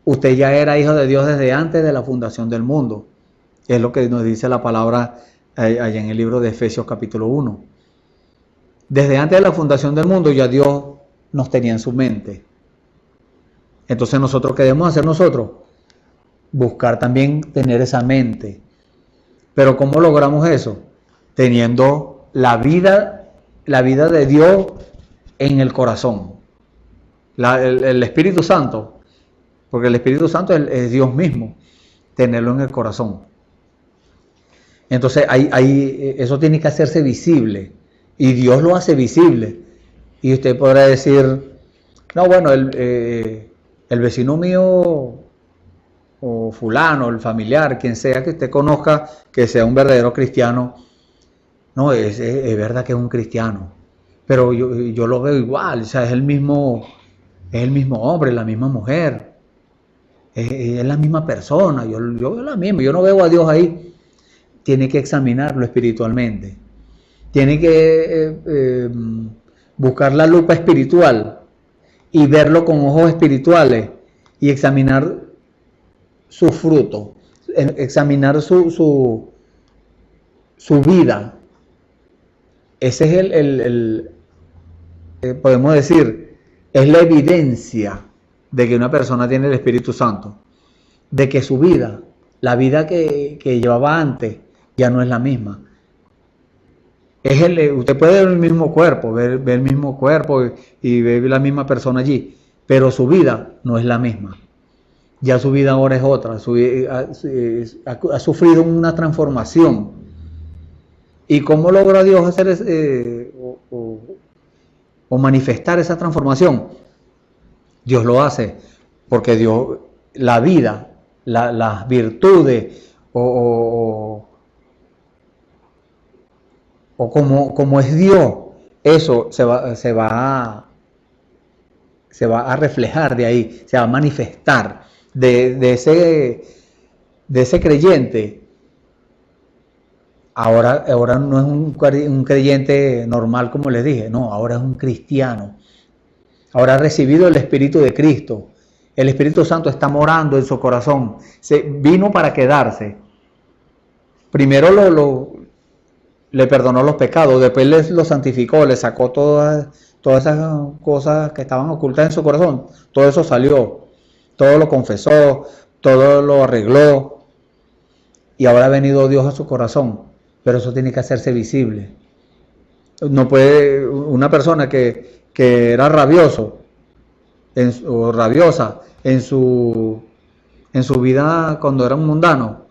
Usted ya era hijo de Dios desde antes de la fundación del mundo. Es lo que nos dice la palabra allá en el libro de Efesios capítulo 1. Desde antes de la fundación del mundo ya Dios nos tenía en su mente. Entonces nosotros, ¿qué debemos hacer nosotros? Buscar también tener esa mente. Pero ¿cómo logramos eso? Teniendo la vida de Dios en el corazón. El Espíritu Santo, porque el Espíritu Santo es Dios mismo, tenerlo en el corazón. Entonces eso tiene que hacerse visible, y Dios lo hace visible. Y usted podrá decir, no, bueno, el vecino mío, o fulano, el familiar, quien sea que usted conozca, que sea un verdadero cristiano, no, es verdad que es un cristiano, pero yo lo veo igual, o sea, es el mismo hombre, la misma mujer, es la misma persona, yo veo la misma, yo no veo a Dios ahí. Tiene que examinarlo espiritualmente, tiene que buscar la lupa espiritual y verlo con ojos espirituales y examinar su fruto, examinar su vida. Ese es podemos decir, es la evidencia de que una persona tiene el Espíritu Santo, de que su vida, la vida que llevaba antes, ya no es la misma. Usted puede ver el mismo cuerpo, ver el mismo cuerpo y ver la misma persona allí, pero su vida no es la misma. Ya su vida ahora es otra, ha sufrido una transformación. ¿Y cómo logra Dios hacer o manifestar esa transformación? Dios lo hace porque Dios, la vida, las virtudes o como es Dios, eso se va a reflejar de ahí, se va a manifestar de ese creyente. Ahora no es un creyente normal, como les dije, no, ahora es un cristiano. Ahora ha recibido el Espíritu de Cristo. El Espíritu Santo está morando en su corazón. Vino para quedarse. Primero le perdonó los pecados, después lo santificó, le sacó todas esas cosas que estaban ocultas en su corazón. Todo eso salió, todo lo confesó, todo lo arregló, y ahora ha venido Dios a su corazón, pero eso tiene que hacerse visible. No puede una persona que era rabioso o rabiosa en su vida cuando era un mundano,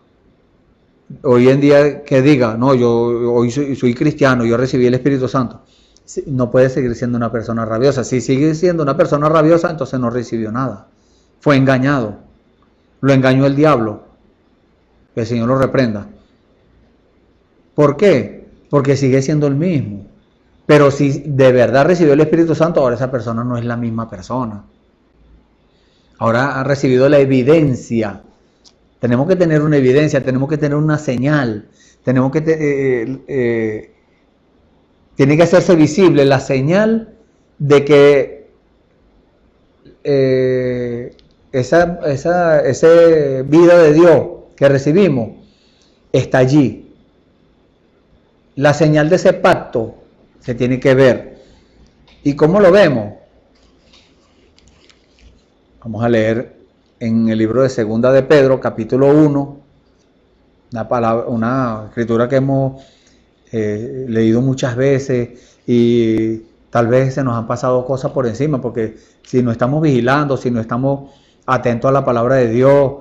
hoy en día que diga, no, yo hoy soy cristiano, yo recibí el Espíritu Santo, no puede seguir siendo una persona rabiosa. Si sigue siendo una persona rabiosa, entonces no recibió nada, fue engañado, lo engañó el diablo, que el Señor lo reprenda. ¿Por qué? Porque sigue siendo el mismo, pero si de verdad recibió el Espíritu Santo, ahora esa persona no es la misma persona, ahora ha recibido la evidencia. Tenemos que tener una evidencia, tenemos que tener una señal, tenemos que tiene que hacerse visible la señal de que esa vida de Dios que recibimos está allí. La señal de ese pacto se tiene que ver. ¿Y cómo lo vemos? Vamos a leer en el libro de Segunda de Pedro, capítulo 1, una escritura que hemos leído muchas veces y tal vez se nos han pasado cosas por encima, porque si no estamos vigilando, si no estamos atentos a la palabra de Dios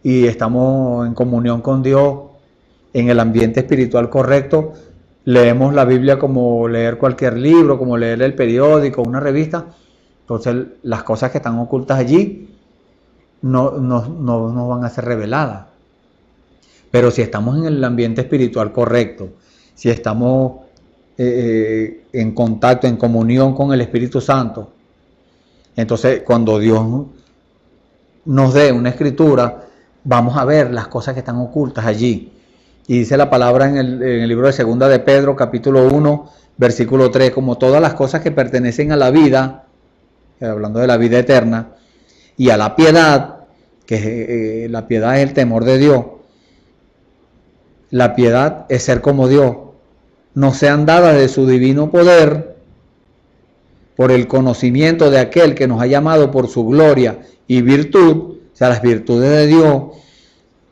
y estamos en comunión con Dios, en el ambiente espiritual correcto, leemos la Biblia como leer cualquier libro, como leer el periódico, una revista. Entonces las cosas que están ocultas allí no nos van a ser reveladas. Pero si estamos en el ambiente espiritual correcto, si estamos en contacto, en comunión con el Espíritu Santo, entonces cuando Dios nos dé una escritura, vamos a ver las cosas que están ocultas allí. Y dice la palabra en el libro de Segunda de Pedro, capítulo 1, versículo 3, como todas las cosas que pertenecen a la vida, hablando de la vida eterna, y a la piedad, que la piedad es el temor de Dios, La piedad es ser como Dios. Nos sean dadas de su divino poder por el conocimiento de aquel que nos ha llamado por su gloria y virtud, o sea, las virtudes de Dios,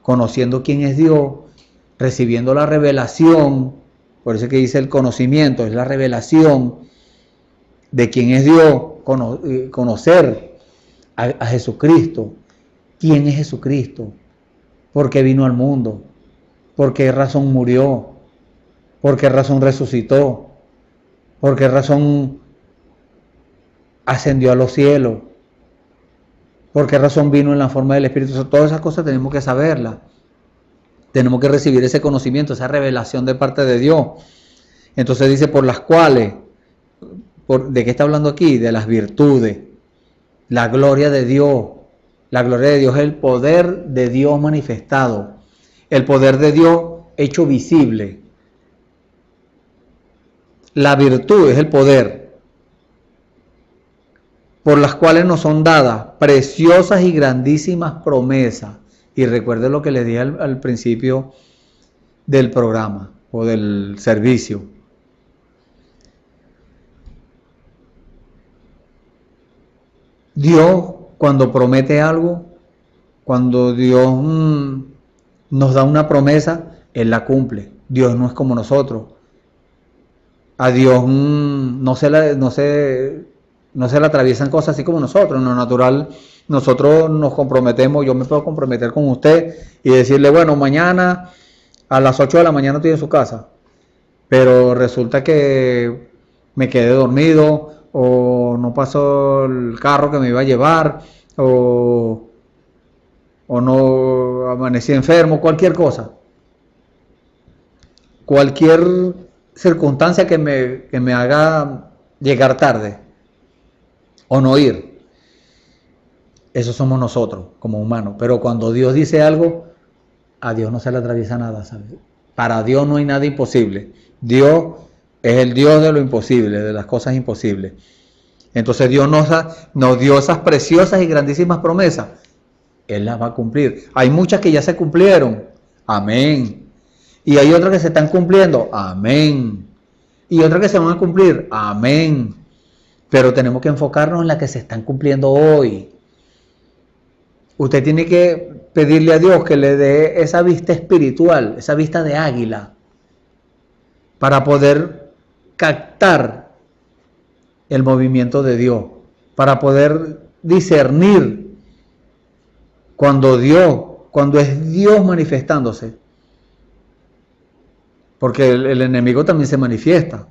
conociendo quién es Dios, recibiendo la revelación. Por eso que dice el conocimiento, es la revelación de quién es Dios, conocer a Jesucristo. ¿Quién es Jesucristo? ¿Por qué vino al mundo? ¿Por qué razón murió? ¿Por qué razón resucitó? ¿Por qué razón ascendió a los cielos? ¿Por qué razón vino en la forma del Espíritu? O sea, todas esas cosas tenemos que saberlas. Tenemos que recibir ese conocimiento, esa revelación de parte de Dios. Entonces dice, por las cuales, ¿de qué está hablando aquí? De las virtudes, la gloria de Dios. La gloria de Dios es el poder de Dios manifestado, el poder de Dios hecho visible. La virtud es el poder, por las cuales nos son dadas preciosas y grandísimas promesas. Y recuerde lo que les dije al principio del programa o del servicio. Dios, cuando promete algo, cuando Dios nos da una promesa, Él la cumple. Dios no es como nosotros. A Dios no se le atraviesan cosas así como nosotros. En lo natural, nosotros nos comprometemos. Yo me puedo comprometer con usted y decirle, bueno, mañana a las 8 de la mañana estoy en su casa. Pero resulta que me quedé dormido, o no pasó el carro que me iba a llevar, o no amanecí enfermo, cualquier cosa. Cualquier circunstancia que me haga llegar tarde o no ir. Eso somos nosotros como humanos. Pero cuando Dios dice algo, a Dios no se le atraviesa nada, ¿sabes? Para Dios no hay nada imposible. Dios es el Dios de lo imposible, de las cosas imposibles. Entonces Dios nos dio esas preciosas y grandísimas promesas. Él las va a cumplir. Hay muchas que ya se cumplieron. Amén. Y hay otras que se están cumpliendo. Amén. Y otras que se van a cumplir. Amén. Pero tenemos que enfocarnos en las que se están cumpliendo hoy. Usted tiene que pedirle a Dios que le dé esa vista espiritual, esa vista de águila, para poder captar el movimiento de Dios, para poder discernir cuando es Dios manifestándose. Porque el enemigo también se manifiesta.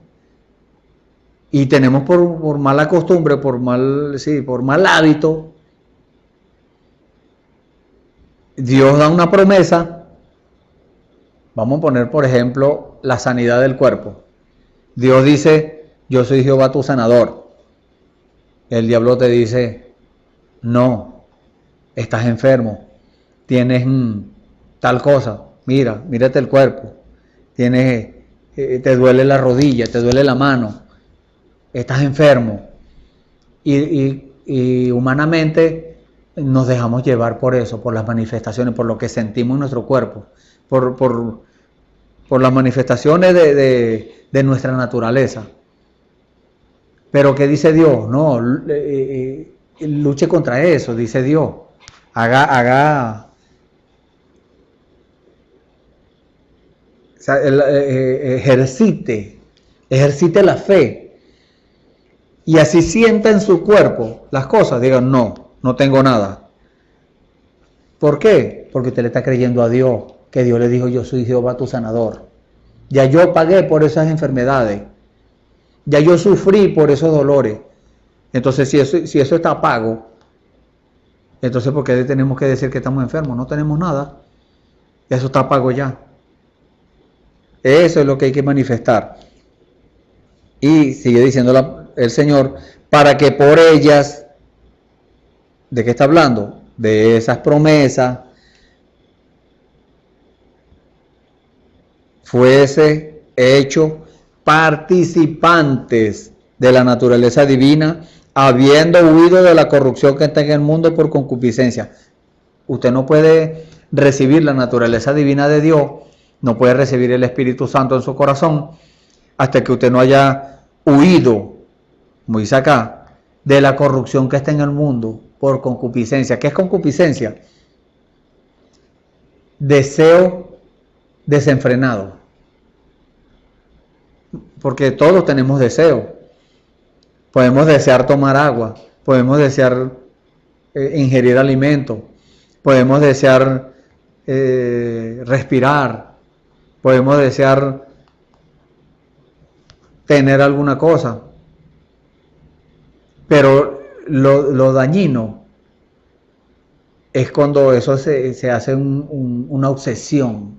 Y tenemos por mala costumbre, por mal hábito, Dios da una promesa. Vamos a poner, por ejemplo, la sanidad del cuerpo. Dios dice, yo soy Jehová tu sanador. El diablo te dice, no, estás enfermo, tienes tal cosa, mírate el cuerpo, te duele la rodilla, te duele la mano, estás enfermo. Y humanamente nos dejamos llevar por eso, por las manifestaciones, por lo que sentimos en nuestro cuerpo, por las manifestaciones de nuestra naturaleza. Pero ¿qué dice Dios? No, luche contra eso, dice Dios. Ejercite la fe. Y así sienta en su cuerpo las cosas, digan, no tengo nada. ¿Por qué? Porque usted le está creyendo a Dios, que Dios le dijo, yo soy Jehová tu sanador. Ya yo pagué por esas enfermedades. Ya yo sufrí por esos dolores. Entonces, si eso está pago, entonces ¿por qué tenemos que decir que estamos enfermos? No tenemos nada. Eso está pago ya. Eso es lo que hay que manifestar. Y sigue diciendo el Señor, para que por ellas, ¿de qué está hablando? De esas promesas, fuese hecho participantes de la naturaleza divina, habiendo huido de la corrupción que está en el mundo por concupiscencia. Usted no puede recibir la naturaleza divina de Dios no puede recibir el Espíritu Santo en su corazón hasta que usted no haya huido, como dice acá, de la corrupción que está en el mundo por concupiscencia. ¿Qué es concupiscencia? Deseo desenfrenado. Porque todos tenemos deseo. Podemos desear tomar agua, podemos desear ingerir alimento, podemos desear respirar, podemos desear tener alguna cosa. Pero lo dañino es cuando eso se hace una obsesión.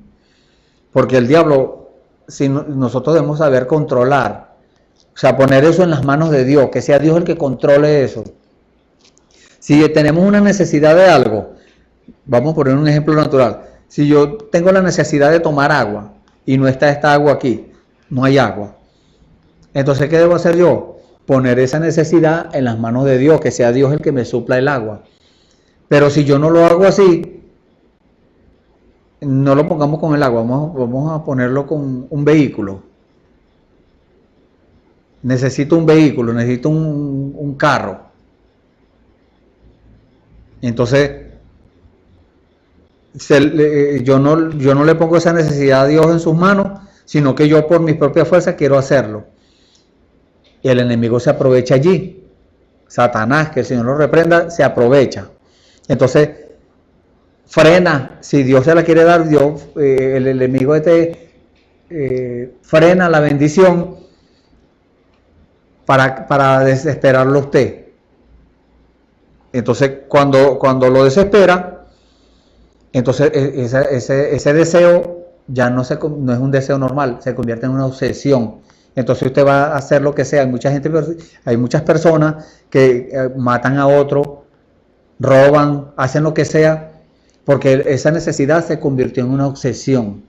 Porque el diablo, si nosotros debemos saber controlar, o sea, poner eso en las manos de Dios, que sea Dios el que controle eso. Si tenemos una necesidad de algo, vamos a poner un ejemplo natural. Si yo tengo la necesidad de tomar agua y no está esta agua aquí, no hay agua. Entonces, ¿qué debo hacer yo? Poner esa necesidad en las manos de Dios, que sea Dios el que me supla el agua. Pero si yo no lo hago así, no lo pongamos con el agua, vamos a ponerlo con un vehículo. Necesito un vehículo, necesito un carro. Entonces, yo no le pongo esa necesidad a Dios en sus manos, sino que yo por mis propias fuerzas quiero hacerlo. Y el enemigo se aprovecha allí. Satanás, que el Señor lo reprenda, se aprovecha. Entonces, frena. Si Dios se la quiere dar, Dios, el enemigo frena la bendición para desesperarlo a usted. Entonces, cuando lo desespera, entonces ese deseo ya no es un deseo normal, se convierte en una obsesión. Entonces usted va a hacer lo que sea. Hay muchas personas que matan a otro, roban, hacen lo que sea, porque esa necesidad se convirtió en una obsesión.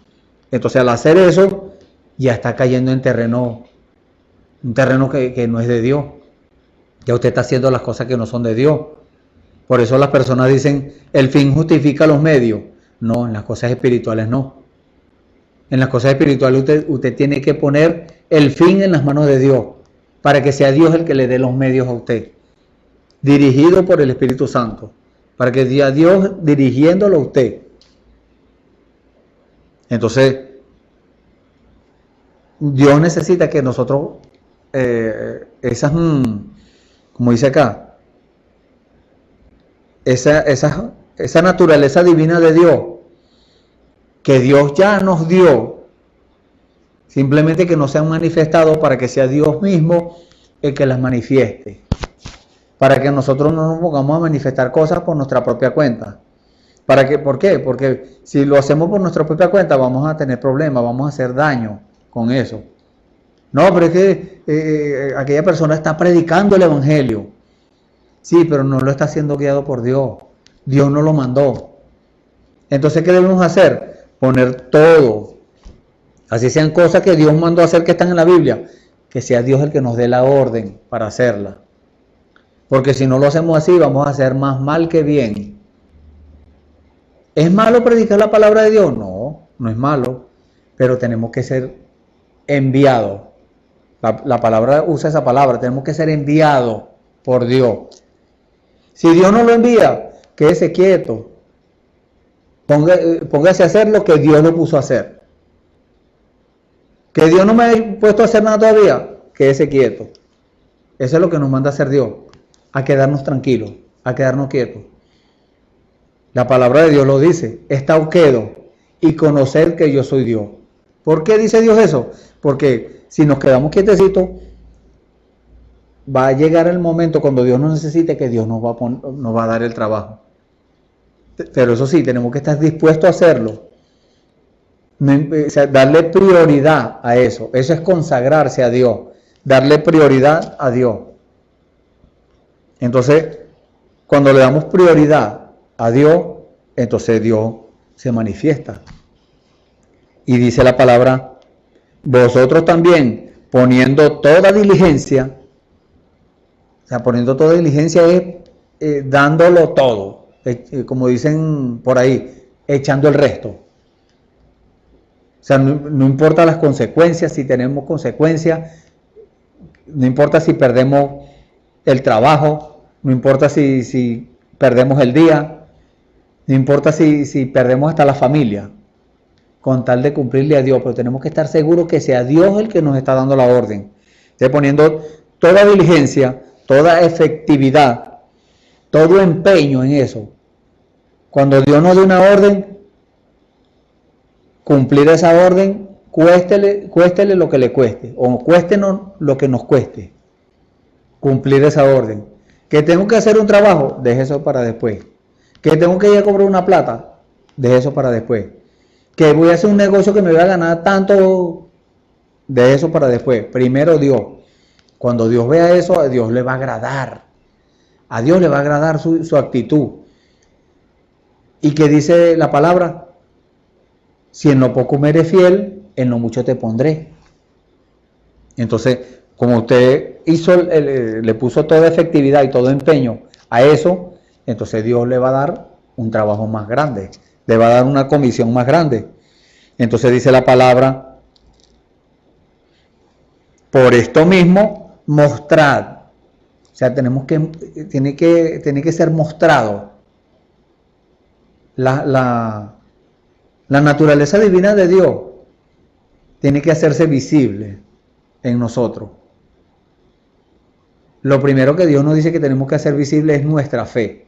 Entonces al hacer eso, ya está cayendo en un terreno que no es de Dios. Ya usted está haciendo las cosas que no son de Dios. Por eso las personas dicen, el fin justifica los medios. No, en las cosas espirituales no. En las cosas espirituales usted tiene que poner el fin en las manos de Dios, para que sea Dios el que le dé los medios a usted, dirigido por el Espíritu Santo, para que sea Dios dirigiéndolo a usted. Entonces, Dios necesita que nosotros, como dice acá, esa naturaleza divina de Dios, que Dios ya nos dio, simplemente que no se han manifestado, para que sea Dios mismo el que las manifieste, para que nosotros no nos pongamos a manifestar cosas por nuestra propia cuenta. ¿Por qué? Porque si lo hacemos por nuestra propia cuenta vamos a tener problemas, vamos a hacer daño con eso. No, pero es que aquella persona está predicando el Evangelio. Sí, pero no lo está haciendo guiado por Dios. Dios no lo mandó. Entonces, ¿qué debemos hacer? Poner todo. Así sean cosas que Dios mandó a hacer que están en la Biblia, que sea Dios el que nos dé la orden para hacerla. Porque si no lo hacemos así, vamos a hacer más mal que bien. ¿Es malo predicar la palabra de Dios? No, no es malo, pero tenemos que ser enviados. La palabra usa esa palabra, tenemos que ser enviados por Dios. Si Dios no lo envía, quédese quieto. Póngase a hacer lo que Dios lo puso a hacer. Que Dios no me ha puesto a hacer nada todavía, quédese quieto. Eso es lo que nos manda a hacer Dios, a quedarnos tranquilos, a quedarnos quietos. La palabra de Dios lo dice, estáos quedos y conocer que yo soy Dios. ¿Por qué dice Dios eso? Porque si nos quedamos quietecitos, va a llegar el momento cuando Dios nos necesite que Dios nos va a dar el trabajo. Pero eso sí, tenemos que estar dispuestos a hacerlo. O sea, darle prioridad a eso. Eso es consagrarse a Dios. Darle prioridad a Dios. Entonces, cuando le damos prioridad a Dios, entonces Dios se manifiesta. Y dice la palabra, vosotros también, poniendo toda diligencia, o sea, poniendo toda diligencia es dándolo todo, como dicen por ahí, echando el resto. sea, no importa las consecuencias, si tenemos consecuencias, no importa si perdemos el trabajo, no importa si perdemos el día, no importa si perdemos hasta la familia, con tal de cumplirle a Dios, pero tenemos que estar seguros que sea Dios el que nos está dando la orden. Esté poniendo toda diligencia, toda efectividad, todo empeño en eso. Cuando Dios nos dé una orden, cumplir esa orden, cuéstele lo que le cueste, o cuéstenos lo que nos cueste, cumplir esa orden. Que tengo que hacer un trabajo, deje eso para después. Que tengo que ir a cobrar una plata, deje eso para después. Que voy a hacer un negocio que me va a ganar tanto, deje eso para después. Primero Dios. Cuando Dios vea eso, a Dios le va a agradar. A Dios le va a agradar su actitud. ¿Y qué dice la palabra? Si en lo poco me eres fiel, en lo mucho te pondré. Entonces, como usted le puso toda efectividad y todo empeño a eso, entonces Dios le va a dar un trabajo más grande, le va a dar una comisión más grande. Entonces dice la palabra, por esto mismo, mostrad. O sea, tiene que ser mostrado la naturaleza divina de Dios. Tiene que hacerse visible en nosotros. Lo primero que Dios nos dice que tenemos que hacer visible es nuestra fe.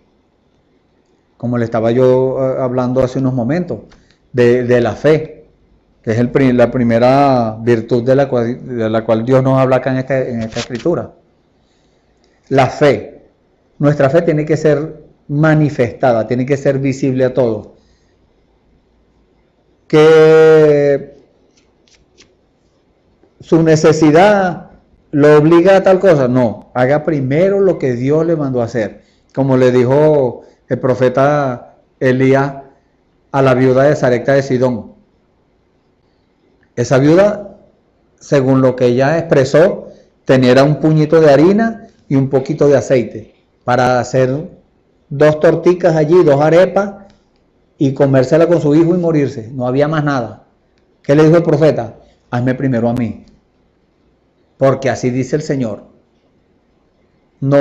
Como le estaba yo hablando hace unos momentos, de la fe, que es la primera virtud de la cual Dios nos habla acá en esta escritura. La fe. Nuestra fe tiene que ser manifestada, tiene que ser visible a todos. Que su necesidad lo obliga a tal cosa, no, haga primero lo que Dios le mandó a hacer, como le dijo el profeta Elías a la viuda de Sarepta de Sidón. Esa viuda, según lo que ella expresó, tenía un puñito de harina y un poquito de aceite para hacer 2 torticas allí, 2 arepas y comérsela con su hijo y morirse. No había más nada. ¿Qué le dijo el profeta? Hazme primero a mí, porque así dice el Señor, no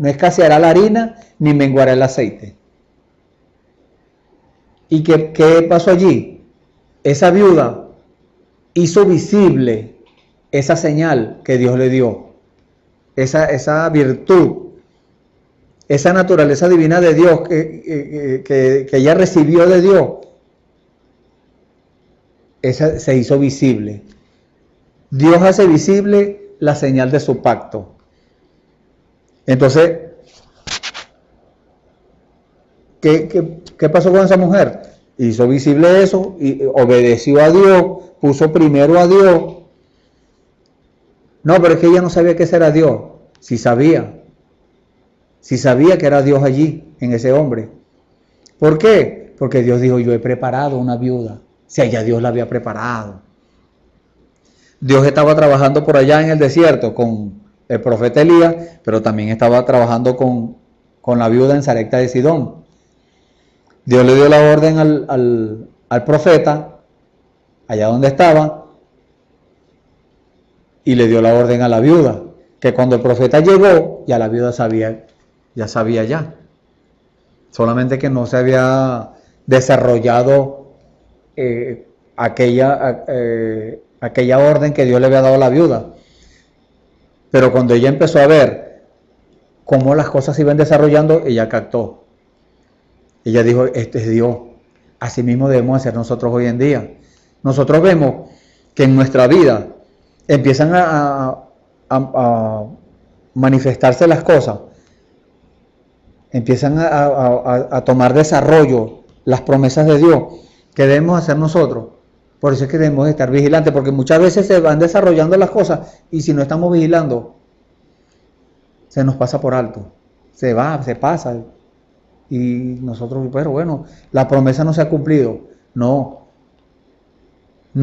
escaseará la harina ni menguará el aceite. ¿Y qué pasó allí? Esa viuda hizo visible esa señal que Dios le dio, esa virtud, esa naturaleza divina de Dios que ella recibió de Dios. Esa se hizo visible. Dios hace visible la señal de su pacto. Entonces, ¿qué pasó con esa mujer? Hizo visible eso y obedeció a Dios, puso primero a Dios. No, pero es que ella no sabía que ese era Dios. Sí sabía. Sí sabía que era Dios allí, en ese hombre. ¿Por qué? Porque Dios dijo, yo he preparado una viuda. Si allá Dios la había preparado. Dios estaba trabajando por allá en el desierto con el profeta Elías, pero también estaba trabajando con la viuda en Sarepta de Sidón. Dios le dio la orden al profeta, allá donde estaba, y le dio la orden a la viuda, que cuando el profeta llegó, ya la viuda ya sabía. Solamente que no se había desarrollado aquella orden que Dios le había dado a la viuda. Pero cuando ella empezó a ver cómo las cosas se iban desarrollando, ella captó. Ella dijo, este es Dios. Así mismo debemos hacer nosotros hoy en día. Nosotros vemos que en nuestra vida empiezan a manifestarse las cosas. Empiezan a tomar desarrollo las promesas de Dios. ¿Qué debemos hacer nosotros? Por eso es que debemos estar vigilantes, porque muchas veces se van desarrollando las cosas y si no estamos vigilando, se nos pasa por alto. Se pasa. Y nosotros, pero bueno, la promesa no se ha cumplido. No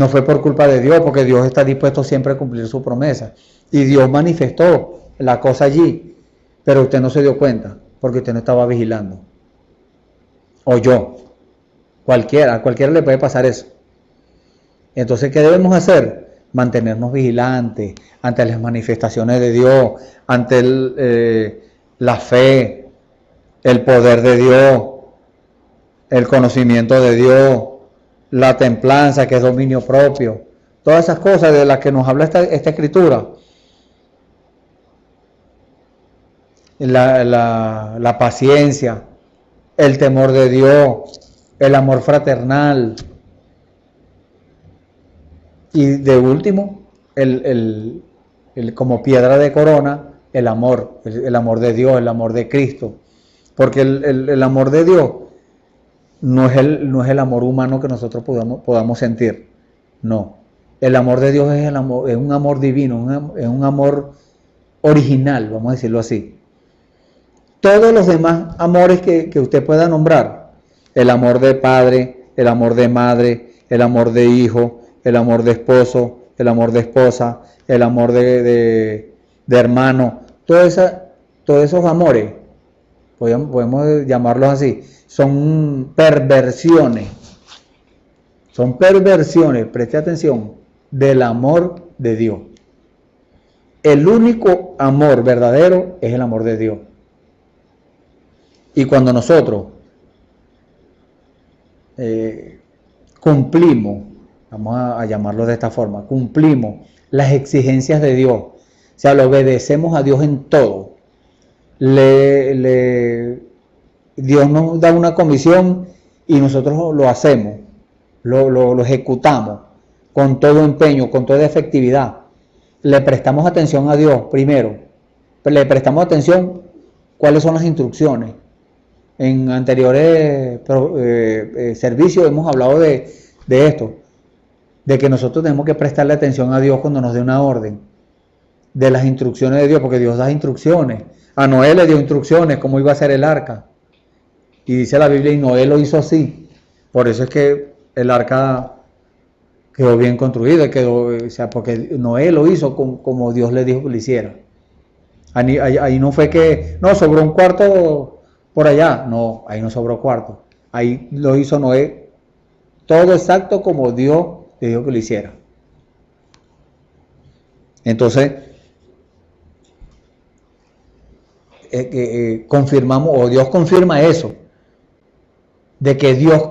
fue por culpa de Dios, porque Dios está dispuesto siempre a cumplir su promesa. Y Dios manifestó la cosa allí, pero usted no se dio cuenta, porque usted no estaba vigilando. o yo. A cualquiera le puede pasar eso. Entonces, ¿qué debemos hacer? Mantenernos vigilantes ante las manifestaciones de Dios, ante la fe, el poder de Dios, el conocimiento de Dios, la templanza, que es dominio propio. Todas esas cosas de las que nos habla esta escritura. La paciencia, el temor de Dios, el amor fraternal. Y de último, como piedra de corona, el amor de Dios, el amor de Cristo. Porque el amor de Dios no es el amor humano que nosotros podamos sentir. No. El amor de Dios es un amor divino, es un amor original, vamos a decirlo así. Todos los demás amores que usted pueda nombrar, el amor de padre, el amor de madre, el amor de hijo, el amor de esposo, el amor de esposa, el amor de hermano, todos esos amores, podemos llamarlos así, son perversiones, preste atención, del amor de Dios. El único amor verdadero es el amor de Dios. Y cuando nosotros cumplimos, vamos a llamarlo de esta forma, cumplimos las exigencias de Dios, o sea, le obedecemos a Dios en todo, Dios nos da una comisión y nosotros lo hacemos, lo ejecutamos con todo empeño, con toda efectividad. Le prestamos atención a Dios primero, le prestamos atención cuáles son las instrucciones. En anteriores servicios hemos hablado de esto, de que nosotros tenemos que prestarle atención a Dios cuando nos dé una orden, de las instrucciones de Dios, porque Dios da instrucciones. A Noé le dio instrucciones cómo iba a ser el arca, y dice la Biblia, y Noé lo hizo así. Por eso es que el arca quedó bien construido, porque Noé lo hizo como Dios le dijo que lo hiciera. Ahí no fue que, no, sobró un cuarto por allá. No, ahí no sobró cuarto. Ahí lo hizo Noé todo exacto como Dios le dijo que lo hiciera. Entonces, confirmamos, o Dios confirma eso, de que Dios,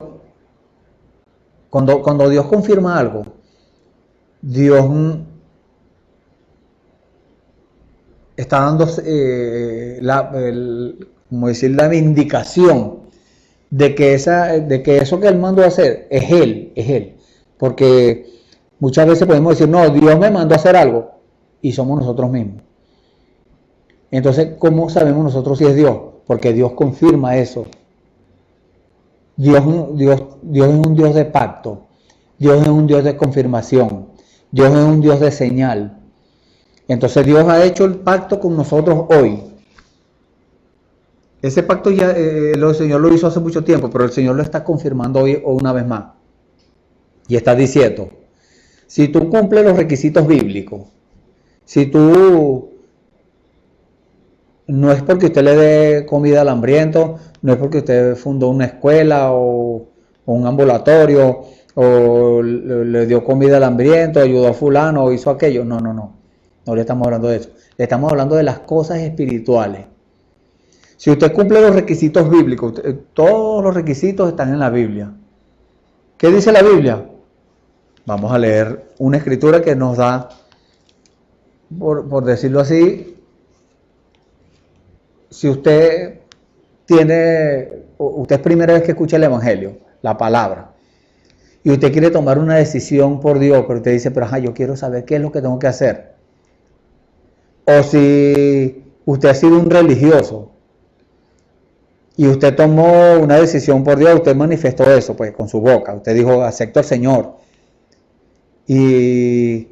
cuando Dios confirma algo, Dios está dando como decir, la vindicación de que eso que Él mandó a hacer es Él. Porque muchas veces podemos decir, no, Dios me mandó a hacer algo, y somos nosotros mismos. Entonces, ¿cómo sabemos nosotros si es Dios? Porque Dios confirma eso. Dios es un Dios de pacto. Dios es un Dios de confirmación. Dios es un Dios de señal. Entonces Dios ha hecho el pacto con nosotros hoy. Ese pacto ya el Señor lo hizo hace mucho tiempo, pero el Señor lo está confirmando hoy una vez más. Y está diciendo, si tú cumples los requisitos bíblicos, si tú, no es porque usted le dé comida al hambriento, no es porque usted fundó una escuela o un ambulatorio, o le dio comida al hambriento, ayudó a fulano, o hizo aquello. No le estamos hablando de eso. Le estamos hablando de las cosas espirituales. Si usted cumple los requisitos bíblicos, todos los requisitos están en la Biblia. ¿Qué dice la Biblia? Vamos a leer una escritura que nos da, por decirlo así, si usted es primera vez que escucha el Evangelio, la palabra, y usted quiere tomar una decisión por Dios, pero usted dice, pero yo quiero saber qué es lo que tengo que hacer. O si usted ha sido un religioso y usted tomó una decisión por Dios, usted manifestó eso pues con su boca, usted dijo, acepto al Señor, y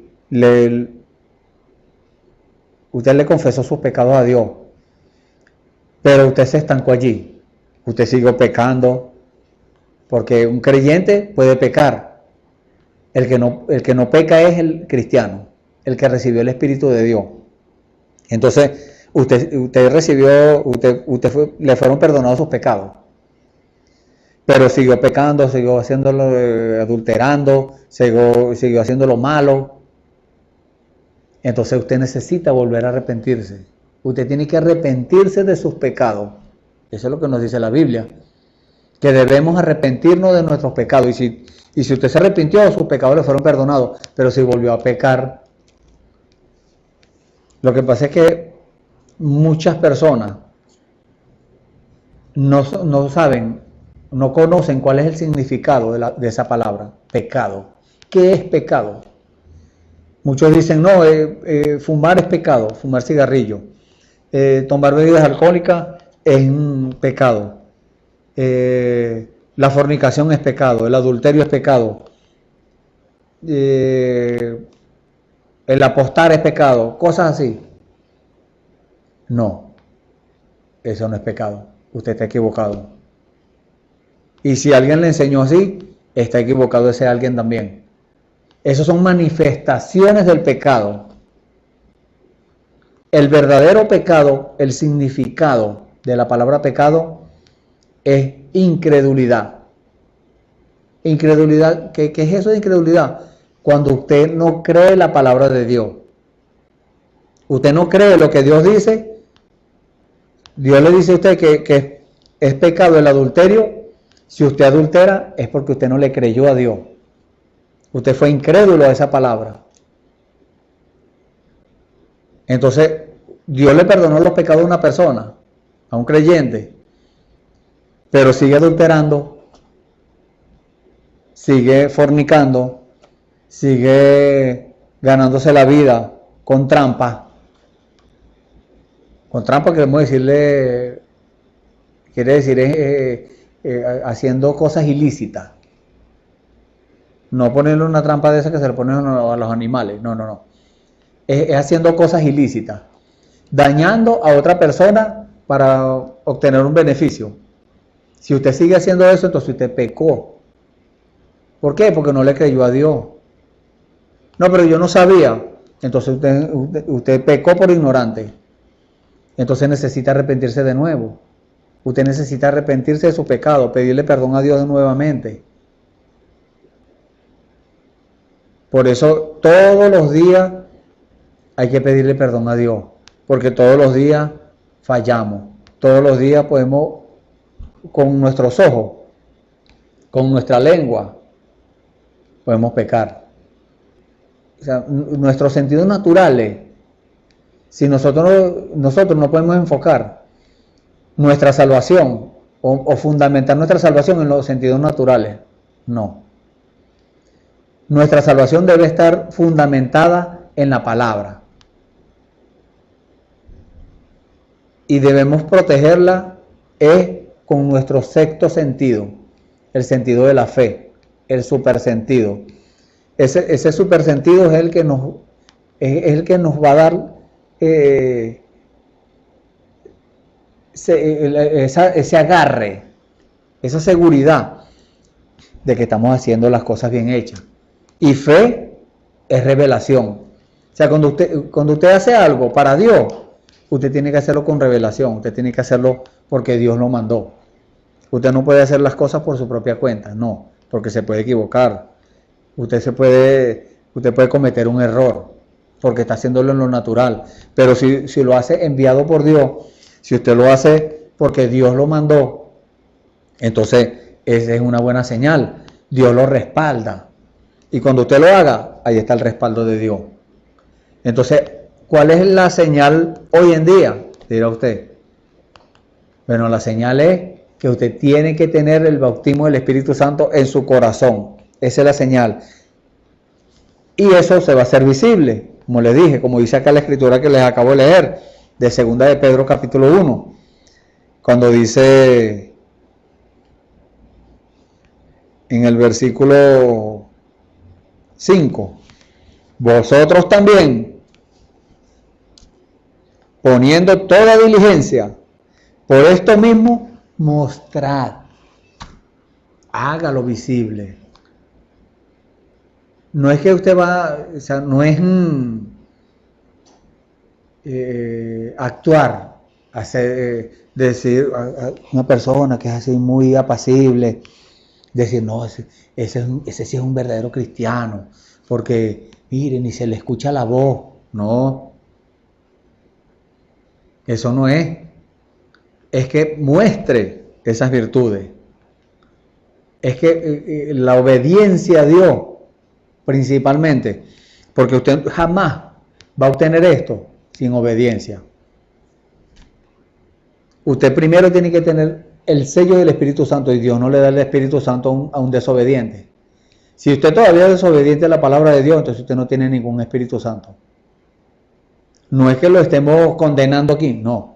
usted le confesó sus pecados a Dios, pero usted se estancó allí, usted siguió pecando, porque un creyente puede pecar. El que no peca es el cristiano, el que recibió el Espíritu de Dios. Entonces, usted recibió, le fueron perdonados sus pecados. pero siguió pecando, siguió haciéndolo, adulterando, siguió haciendo lo malo. Entonces usted necesita volver a arrepentirse. Usted tiene que arrepentirse de sus pecados. Eso es lo que nos dice la Biblia, que debemos arrepentirnos de nuestros pecados. Y si usted se arrepintió, sus pecados le fueron perdonados, pero si volvió a pecar. Lo que pasa es que muchas personas no saben, no conocen cuál es el significado de esa palabra, pecado. ¿Qué es pecado? Muchos dicen, no, fumar es pecado, fumar cigarrillo. Tomar bebidas alcohólicas es un pecado. La fornicación es pecado, el adulterio es pecado. El apostar es pecado, cosas así. No, eso no es pecado. Usted está equivocado. Y si alguien le enseñó así, está equivocado ese alguien también. Esas son manifestaciones del pecado. El verdadero pecado, el significado de la palabra pecado es incredulidad. Incredulidad, ¿qué es eso de incredulidad? Cuando usted no cree la palabra de Dios. Usted no cree lo que Dios dice. Dios le dice a usted que es pecado el adulterio. Si usted adultera es porque usted no le creyó a Dios. Usted fue incrédulo a esa palabra. Entonces, Dios le perdonó los pecados a una persona, a un creyente, pero sigue adulterando, sigue fornicando, sigue ganándose la vida con trampa. Con trampa queremos decirle, quiere decir haciendo cosas ilícitas. No ponerle una trampa de esa que se le pone a los animales, no. Es haciendo cosas ilícitas, dañando a otra persona para obtener un beneficio. Si usted sigue haciendo eso, entonces usted pecó. ¿Por qué? Porque no le creyó a Dios. No, pero yo no sabía. Entonces usted pecó por ignorante. Entonces necesita arrepentirse de nuevo. Usted necesita arrepentirse de su pecado, pedirle perdón a Dios nuevamente. Por eso todos los días hay que pedirle perdón a Dios, porque todos los días fallamos, todos los días podemos, con nuestros ojos, con nuestra lengua, podemos pecar. O sea, nuestros sentidos naturales, si nosotros no podemos enfocar nuestra salvación o fundamentar nuestra salvación en los sentidos naturales, no. Nuestra salvación debe estar fundamentada en la palabra. Y debemos protegerla con nuestro sexto sentido, el sentido de la fe, el supersentido. Ese supersentido es el que nos va a dar ese agarre, esa seguridad de que estamos haciendo las cosas bien hechas. Y fe es revelación. O sea, cuando usted hace algo para Dios, usted tiene que hacerlo con revelación. Usted tiene que hacerlo porque Dios lo mandó. Usted no puede hacer las cosas por su propia cuenta, no, porque se puede equivocar. Usted puede cometer un error porque está haciéndolo en lo natural. Pero si lo hace enviado por Dios, si usted lo hace porque Dios lo mandó, entonces esa es una buena señal. Dios lo respalda. Y cuando usted lo haga, ahí está el respaldo de Dios. Entonces, ¿cuál es la señal hoy en día? Dirá usted. Bueno, la señal es que usted tiene que tener el bautismo del Espíritu Santo en su corazón. Esa es la señal. Y eso se va a hacer visible, como les dije, como dice acá la escritura que les acabo de leer, de 2 de Pedro capítulo 1, cuando dice en el versículo 5, vosotros también, poniendo toda diligencia, por esto mismo, mostrad, hágalo visible. No es que usted va, o sea, no es actuar, decir a una persona que es así muy apacible, decir, no, ese sí es un verdadero cristiano, porque miren, ni se le escucha la voz. No, eso no es. Es que muestre esas virtudes. Es que la obediencia a Dios, principalmente, porque usted jamás va a obtener esto sin obediencia. Usted primero tiene que tener el sello del Espíritu Santo, y Dios no le da el Espíritu Santo a un desobediente. Si usted todavía es desobediente a la palabra de Dios, entonces usted no tiene ningún Espíritu Santo. No es que lo estemos condenando aquí, no.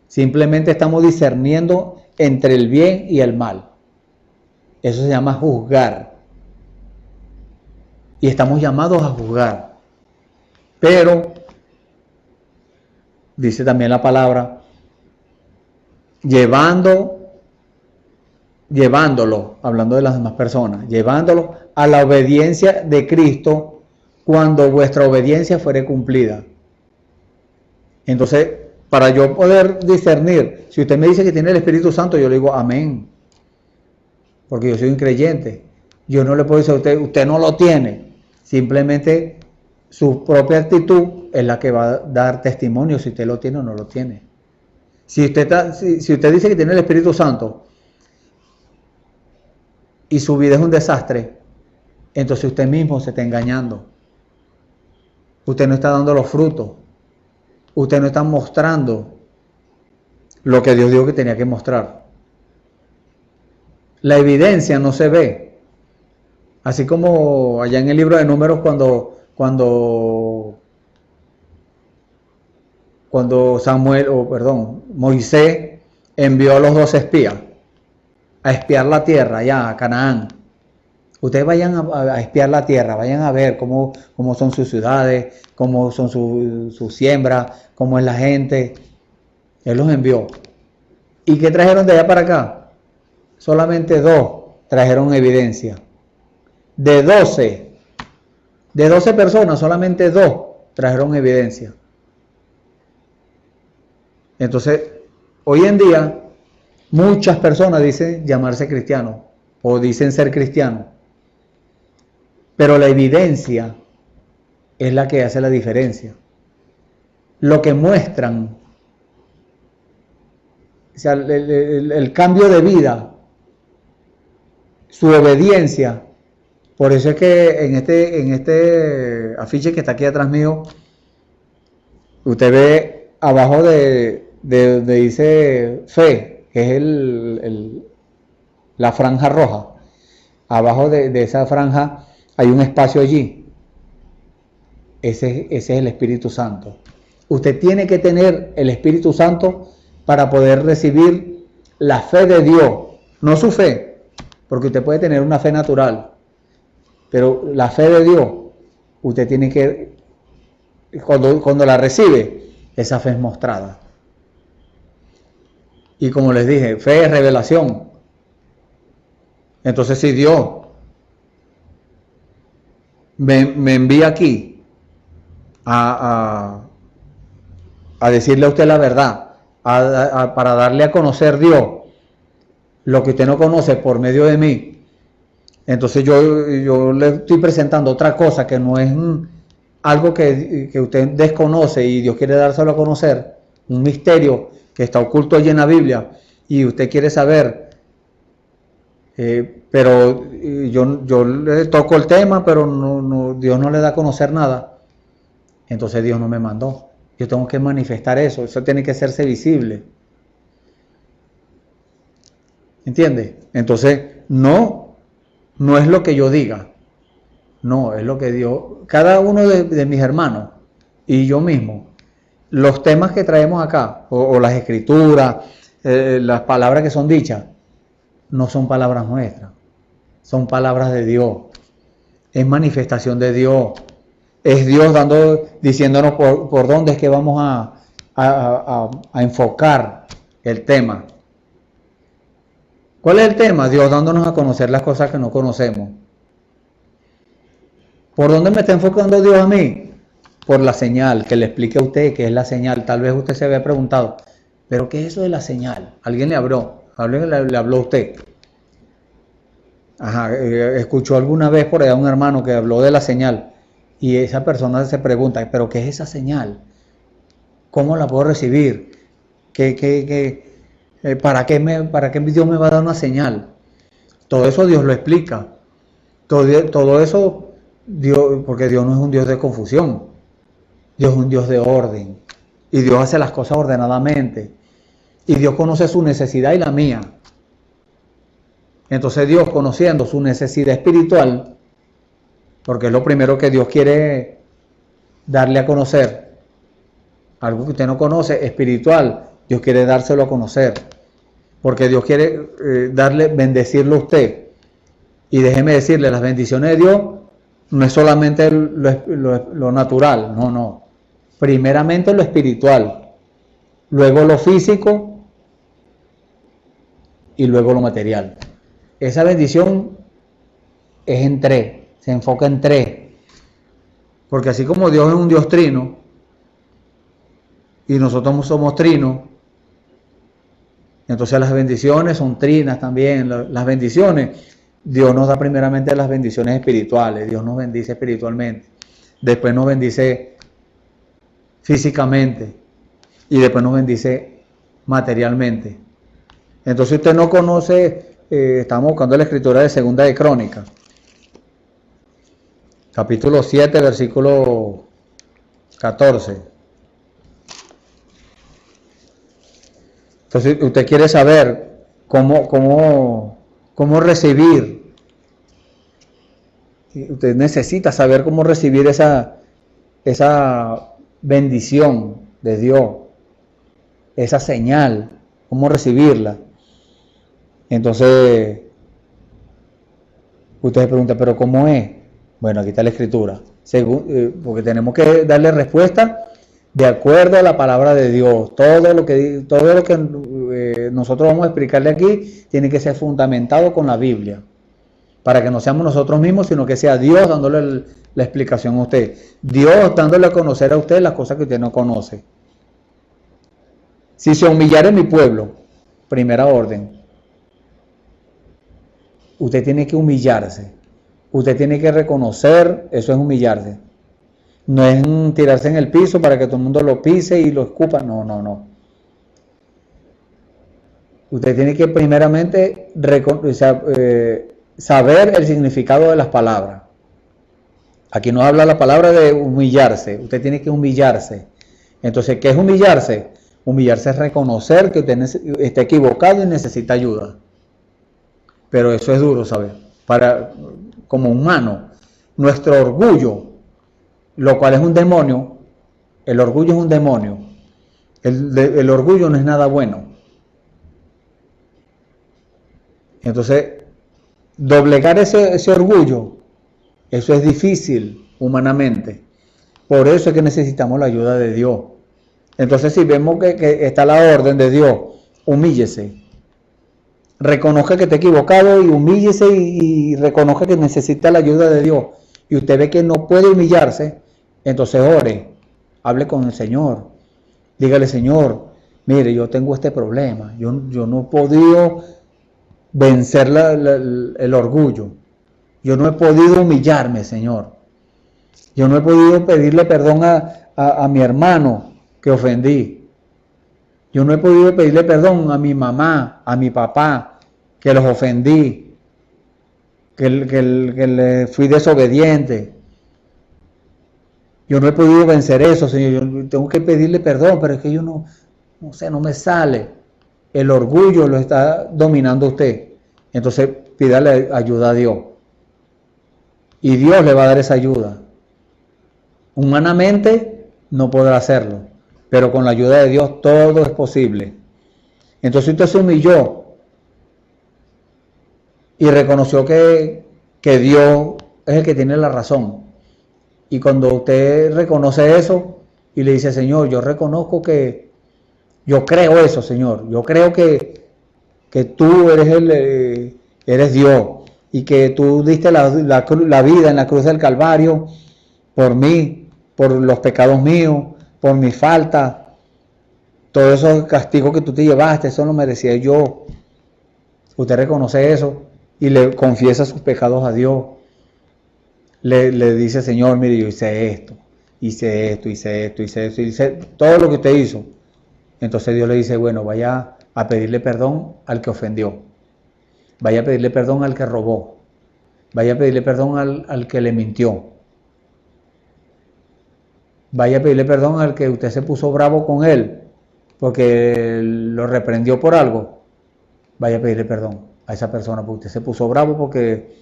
Simplemente estamos discerniendo entre el bien y el mal. Eso se llama juzgar. Y estamos llamados a juzgar. Pero, dice también la palabra, llevándolo, hablando de las demás personas, llevándolo a la obediencia de Cristo cuando vuestra obediencia fuere cumplida. Entonces, para yo poder discernir, si usted me dice que tiene el Espíritu Santo, yo le digo amén, porque yo soy un creyente. Yo no le puedo decir a usted no lo tiene. Simplemente su propia actitud es la que va a dar testimonio si usted lo tiene o no lo tiene. Si usted dice que tiene el Espíritu Santo y su vida es un desastre, entonces usted mismo se está engañando. Usted no está dando los frutos. Usted no está mostrando lo que Dios dijo que tenía que mostrar. La evidencia no se ve. Así como allá en el libro de Números cuando Moisés envió a los 12 espías a espiar la tierra allá a Canaán. Ustedes vayan a espiar la tierra, vayan a ver cómo son sus ciudades, cómo son sus siembras, cómo es la gente. Él los envió. ¿Y qué trajeron de allá para acá? Solamente 2 trajeron evidencia. De 12 personas, solamente 2 trajeron evidencia. Entonces, hoy en día, muchas personas dicen llamarse cristianos o dicen ser cristianos. Pero la evidencia es la que hace la diferencia. Lo que muestran, o sea, el cambio de vida, su obediencia. Por eso es que en este afiche que está aquí atrás mío, usted ve abajo de dice fe, que es la franja roja. Abajo de esa franja hay un espacio allí. Ese es el Espíritu Santo. Usted tiene que tener el Espíritu Santo para poder recibir la fe de Dios. No su fe, porque usted puede tener una fe natural. Pero la fe de Dios, usted tiene que, cuando la recibe, esa fe es mostrada. Y como les dije, fe es revelación. Entonces, si Dios me envía aquí a decirle a usted la verdad, para darle a conocer Dios lo que usted no conoce por medio de mí, entonces yo le estoy presentando otra cosa que no es algo que usted desconoce y Dios quiere dárselo a conocer, un misterio que está oculto allí en la Biblia y usted quiere saber. Pero yo le toco el tema, pero Dios no le da a conocer nada. Entonces Dios no me mandó. Yo tengo que manifestar eso. Eso tiene que hacerse visible. ¿Entiende? Entonces, no es lo que yo diga. No, es lo que Dios... Cada uno de mis hermanos y yo mismo, los temas que traemos acá, o las escrituras, las palabras que son dichas, no son palabras nuestras, son palabras de Dios, es manifestación de Dios, es Dios diciéndonos por dónde es que vamos a enfocar el tema. ¿Cuál es el tema? Dios dándonos a conocer las cosas que no conocemos. ¿Por dónde me está enfocando Dios a mí? Por la señal, que le explique a usted qué es la señal. Tal vez usted se había preguntado, ¿pero qué es eso de la señal? ¿Alguien le habló a usted? Ajá, escuchó alguna vez por allá un hermano que habló de la señal y esa persona se pregunta, ¿pero qué es esa señal? ¿Cómo la puedo recibir? ¿Para qué Dios me va a dar una señal? Todo eso Dios lo explica. Todo eso, Dios, porque Dios no es un Dios de confusión. Dios es un Dios de orden. Y Dios hace las cosas ordenadamente. Y Dios conoce su necesidad y la mía. Entonces Dios, conociendo su necesidad espiritual, porque es lo primero que Dios quiere darle a conocer, algo que usted no conoce, espiritual, Dios quiere dárselo a conocer, porque Dios quiere bendecirlo a usted. Y déjeme decirle, las bendiciones de Dios no es solamente lo natural, no. Primeramente lo espiritual, luego lo físico y luego lo material. Esa bendición es en tres, se enfoca en tres. Porque así como Dios es un Dios trino, y nosotros somos trinos, entonces las bendiciones son trinas también. Las bendiciones, Dios nos da primeramente las bendiciones espirituales, Dios nos bendice espiritualmente, después nos bendice físicamente y después nos bendice materialmente. Entonces usted no conoce, estamos buscando la escritura de Segunda de Crónicas, capítulo 7, versículo 14. Entonces usted quiere saber cómo recibir. Usted necesita saber cómo recibir esa bendición de Dios, esa señal, cómo recibirla. Entonces usted se pregunta, ¿pero cómo es? Bueno, aquí está la escritura. Porque tenemos que darle respuesta de acuerdo a la palabra de Dios. Todo lo que nosotros vamos a explicarle aquí tiene que ser fundamentado con la Biblia, para que no seamos nosotros mismos, sino que sea Dios dándole la explicación a usted, Dios dándole a conocer a usted las cosas que usted no conoce. Si se humillare mi pueblo, primera orden, usted tiene que humillarse, usted tiene que reconocer, eso es humillarse. No es tirarse en el piso para que todo el mundo lo pise y lo escupa. No. Usted tiene que primeramente saber el significado de las palabras. Aquí no habla la palabra de humillarse. Usted tiene que humillarse. Entonces, ¿qué es humillarse? Humillarse es reconocer que usted está equivocado y necesita ayuda. Pero eso es duro, ¿sabe? Como humano, nuestro orgullo, lo cual es un demonio, el orgullo es un demonio. El orgullo no es nada bueno. Entonces, doblegar ese orgullo, eso es difícil humanamente. Por eso es que necesitamos la ayuda de Dios. Entonces, si vemos que está la orden de Dios, humíllese. Reconozca que está equivocado y humíllese y reconozca que necesita la ayuda de Dios. Y usted ve que no puede humillarse, entonces ore, hable con el Señor. Dígale, Señor, mire, yo tengo este problema. Yo no he podido vencer el orgullo. Yo no he podido humillarme, Señor. Yo no he podido pedirle perdón a mi hermano que ofendí. Yo no he podido pedirle perdón a mi mamá, a mi papá, que los ofendí, que le fui desobediente. Yo no he podido vencer eso, Señor. Yo tengo que pedirle perdón, pero es que yo no me sale. El orgullo lo está dominando a usted. Entonces pídale ayuda a Dios. Y Dios le va a dar esa ayuda. Humanamente no podrá hacerlo, pero con la ayuda de Dios todo es posible. Entonces usted se humilló y reconoció que Dios es el que tiene la razón. Y cuando usted reconoce eso y le dice, Señor, yo reconozco que yo creo eso, Señor. Yo creo que tú eres Dios y que tú diste la vida en la cruz del Calvario por mí, por los pecados míos, por mi falta. todo esos castigos que tú te llevaste, eso lo merecía yo. Usted reconoce eso y le confiesa sus pecados a Dios. Le dice, Señor, mire, yo hice esto, hice todo lo que usted hizo. Entonces Dios le dice, bueno, vaya a pedirle perdón al que ofendió. Vaya a pedirle perdón al que robó. Vaya a pedirle perdón al que le mintió. Vaya a pedirle perdón al que usted se puso bravo con él porque lo reprendió por algo. Vaya a pedirle perdón a esa persona porque usted se puso bravo porque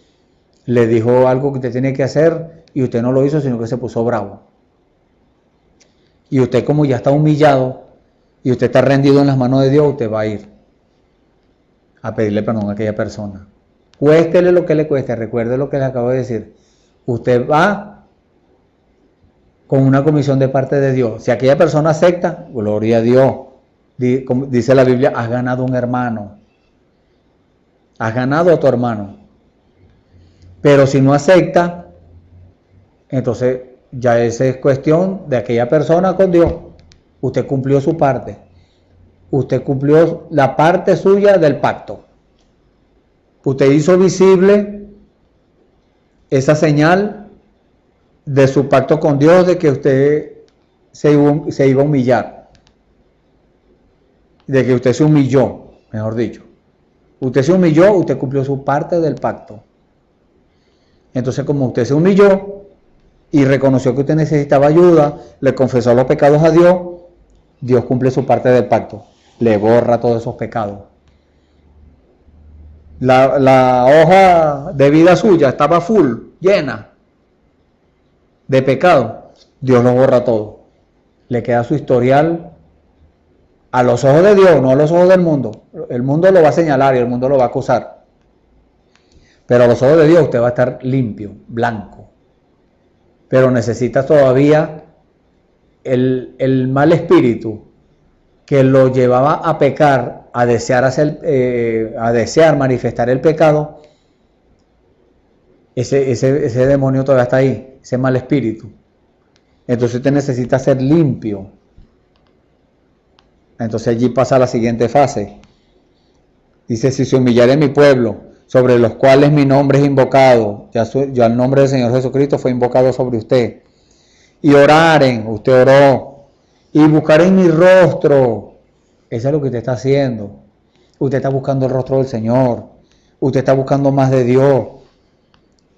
le dijo algo que usted tiene que hacer y usted no lo hizo, sino que se puso bravo. Y usted, como ya está humillado y usted está rendido en las manos de Dios, usted va a ir a pedirle perdón a aquella persona. Cuéstele lo que le cueste, recuerde lo que le acabo de decir. Usted va con una comisión de parte de Dios. Si aquella persona acepta, gloria a Dios. Como dice la Biblia, has ganado un hermano. Has ganado a tu hermano. Pero si no acepta, entonces ya esa es cuestión de aquella persona con Dios. Usted cumplió su parte. Usted cumplió la parte suya del pacto. Usted hizo visible esa señal de su pacto con Dios, de que usted se iba a humillar. De que usted se humilló, mejor dicho. Usted se humilló, usted cumplió su parte del pacto. Entonces, como usted se humilló y reconoció que usted necesitaba ayuda, le confesó los pecados a Dios, Dios cumple su parte del pacto. Le borra todos esos pecados. La hoja de vida suya estaba full, llena de pecado. Dios lo borra todo. Le queda su historial a los ojos de Dios, no a los ojos del mundo. El mundo lo va a señalar y el mundo lo va a acusar. Pero a los ojos de Dios usted va a estar limpio, blanco. Pero necesita todavía el mal espíritu que lo llevaba a pecar, a desear manifestar el pecado. Ese demonio todavía está ahí, ese mal espíritu. Entonces usted necesita ser limpio. Entonces allí pasa la siguiente fase. Dice, si se humillare mi pueblo, sobre los cuales mi nombre es invocado, ya el nombre del Señor Jesucristo fue invocado sobre usted, y oraren, usted oró, y buscaren mi rostro. Eso es lo que usted está haciendo. Usted está buscando el rostro del Señor. Usted está buscando más de Dios.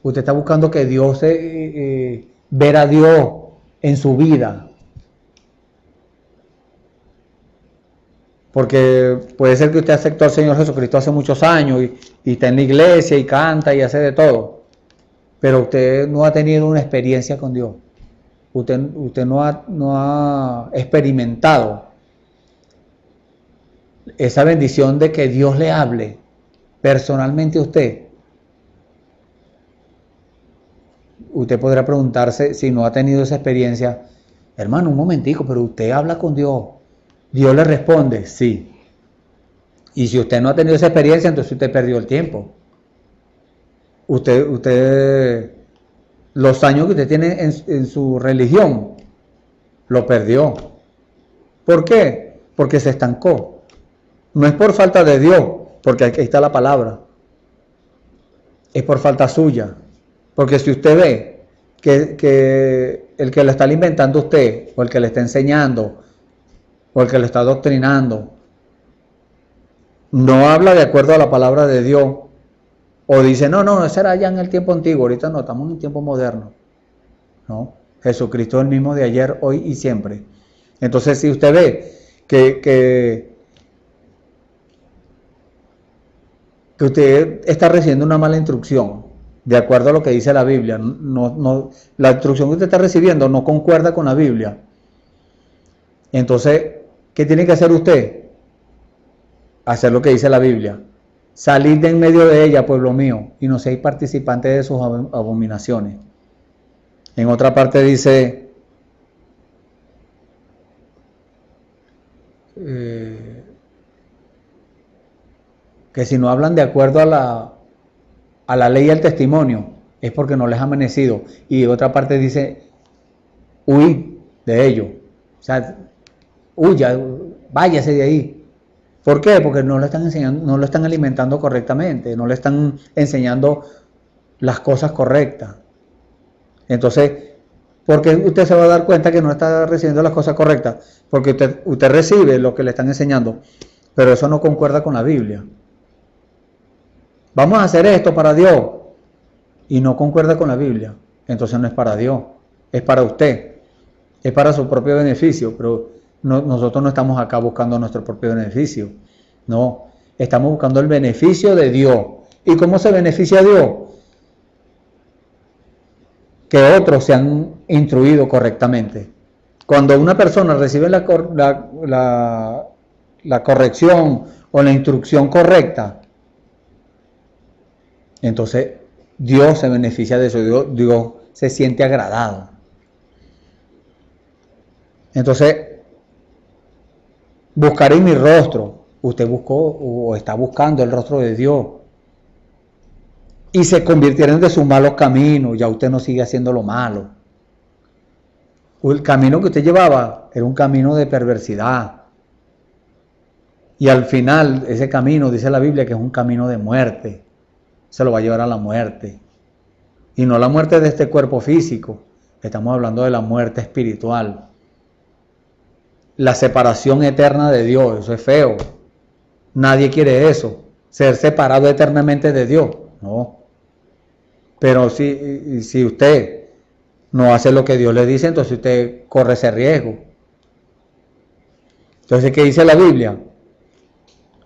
Usted está buscando que Dios ver a Dios en su vida. Porque puede ser que usted aceptó al Señor Jesucristo hace muchos años y está en la iglesia y canta y hace de todo. Pero usted no ha tenido una experiencia con Dios. Usted no ha experimentado esa bendición de que Dios le hable personalmente a usted. Usted podrá preguntarse, si no ha tenido esa experiencia, hermano, un momentico, pero usted habla con Dios. Dios le responde, sí. Y si usted no ha tenido esa experiencia, entonces usted perdió el tiempo. Usted los años que usted tiene en su religión, lo perdió. ¿Por qué? Porque se estancó. No es por falta de Dios, porque aquí está la palabra. Es por falta suya. Porque si usted ve que el que le está alimentando a usted, o el que le está enseñando, o el que le está adoctrinando, no habla de acuerdo a la palabra de Dios, o dice, no, eso era ya en el tiempo antiguo, ahorita no, estamos en un tiempo moderno. No, Jesucristo es el mismo de ayer, hoy y siempre. Entonces, si usted ve que usted está recibiendo una mala instrucción, de acuerdo a lo que dice la Biblia, la instrucción que usted está recibiendo no concuerda con la Biblia, entonces, ¿qué tiene que hacer usted? Hacer lo que dice la Biblia. Salid de en medio de ella, pueblo mío, y no seáis participantes de sus abominaciones. En otra parte dice, que si no hablan de acuerdo a la ley y al testimonio, es porque no les ha amanecido. Y otra parte dice, huid de ello. O sea, huya, váyase de ahí. ¿Por qué? Porque no lo están enseñando, no lo están alimentando correctamente, no le están enseñando las cosas correctas. Entonces, ¿por qué usted se va a dar cuenta que no está recibiendo las cosas correctas? Porque usted recibe lo que le están enseñando, pero eso no concuerda con la Biblia. Vamos a hacer esto para Dios y no concuerda con la Biblia. Entonces no es para Dios, es para usted, es para su propio beneficio, pero nosotros no estamos acá buscando nuestro propio beneficio, no, estamos buscando el beneficio de Dios. ¿Y cómo se beneficia a Dios? Que otros se han instruido correctamente. Cuando una persona recibe la corrección o la instrucción correcta, entonces Dios se beneficia de eso, Dios se siente agradado. Entonces, buscaré mi rostro. Usted buscó o está buscando el rostro de Dios. Y se convirtieron de sus malos caminos. Ya usted no sigue haciendo lo malo. El camino que usted llevaba era un camino de perversidad. Y al final, ese camino, dice la Biblia, que es un camino de muerte. Se lo va a llevar a la muerte. Y no la muerte de este cuerpo físico. Estamos hablando de la muerte espiritual. La separación eterna de Dios. Eso es feo. Nadie quiere eso. Ser separado eternamente de Dios. No. Pero si usted no hace lo que Dios le dice, entonces usted corre ese riesgo. Entonces, ¿qué dice la Biblia?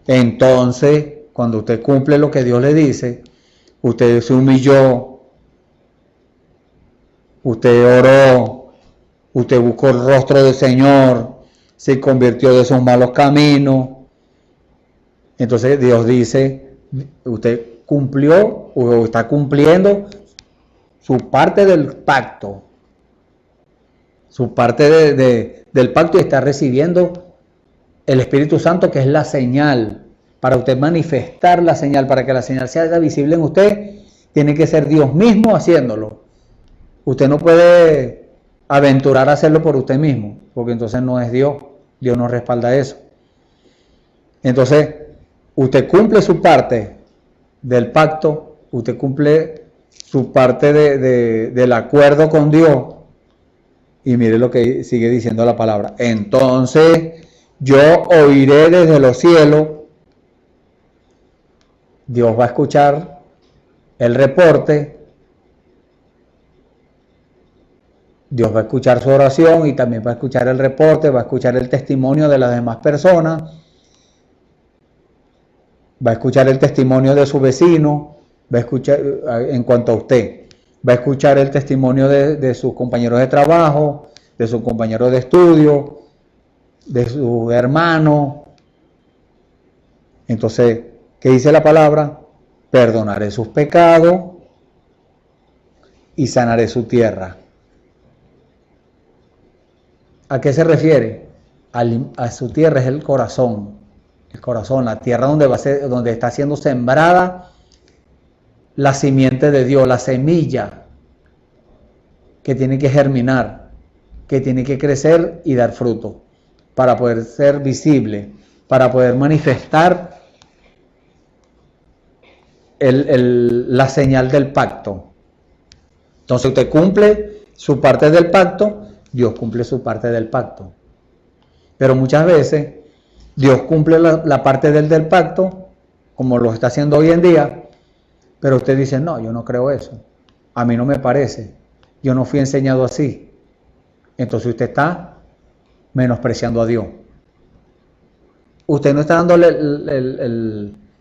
Entonces, cuando usted cumple lo que Dios le dice, usted se humilló, usted oró, usted buscó el rostro del Señor, se convirtió de sus malos caminos. Entonces Dios dice, usted cumplió o está cumpliendo su parte del pacto, su parte del pacto, y está recibiendo el Espíritu Santo, que es la señal. Para usted manifestar la señal, para que la señal sea visible en usted, tiene que ser Dios mismo haciéndolo. Usted no puede aventurar a hacerlo por usted mismo, porque entonces no es Dios. Dios no respalda eso. Entonces, usted cumple su parte del pacto, usted cumple su parte del acuerdo con Dios, y mire lo que sigue diciendo la palabra. Entonces, yo oiré desde los cielos. Dios va a escuchar el reporte, Dios va a escuchar su oración y también va a escuchar el reporte, va a escuchar el testimonio de las demás personas, va a escuchar el testimonio de su vecino, va a escuchar, en cuanto a usted, va a escuchar el testimonio de sus compañeros de trabajo, de sus compañeros de estudio, de sus hermanos. Entonces, ¿qué dice la palabra? Perdonaré sus pecados y sanaré su tierra. ¿A qué se refiere? A su tierra es el corazón, la tierra donde está siendo sembrada la simiente de Dios, la semilla que tiene que germinar, que tiene que crecer y dar fruto para poder ser visible, para poder manifestar la señal del pacto. Entonces usted cumple su parte del pacto, Dios cumple su parte del pacto. Pero muchas veces Dios cumple la parte del pacto, como lo está haciendo hoy en día, pero usted dice, no, yo no creo eso, a mí no me parece, yo no fui enseñado así. Entonces usted está menospreciando a Dios. Usted no está dándole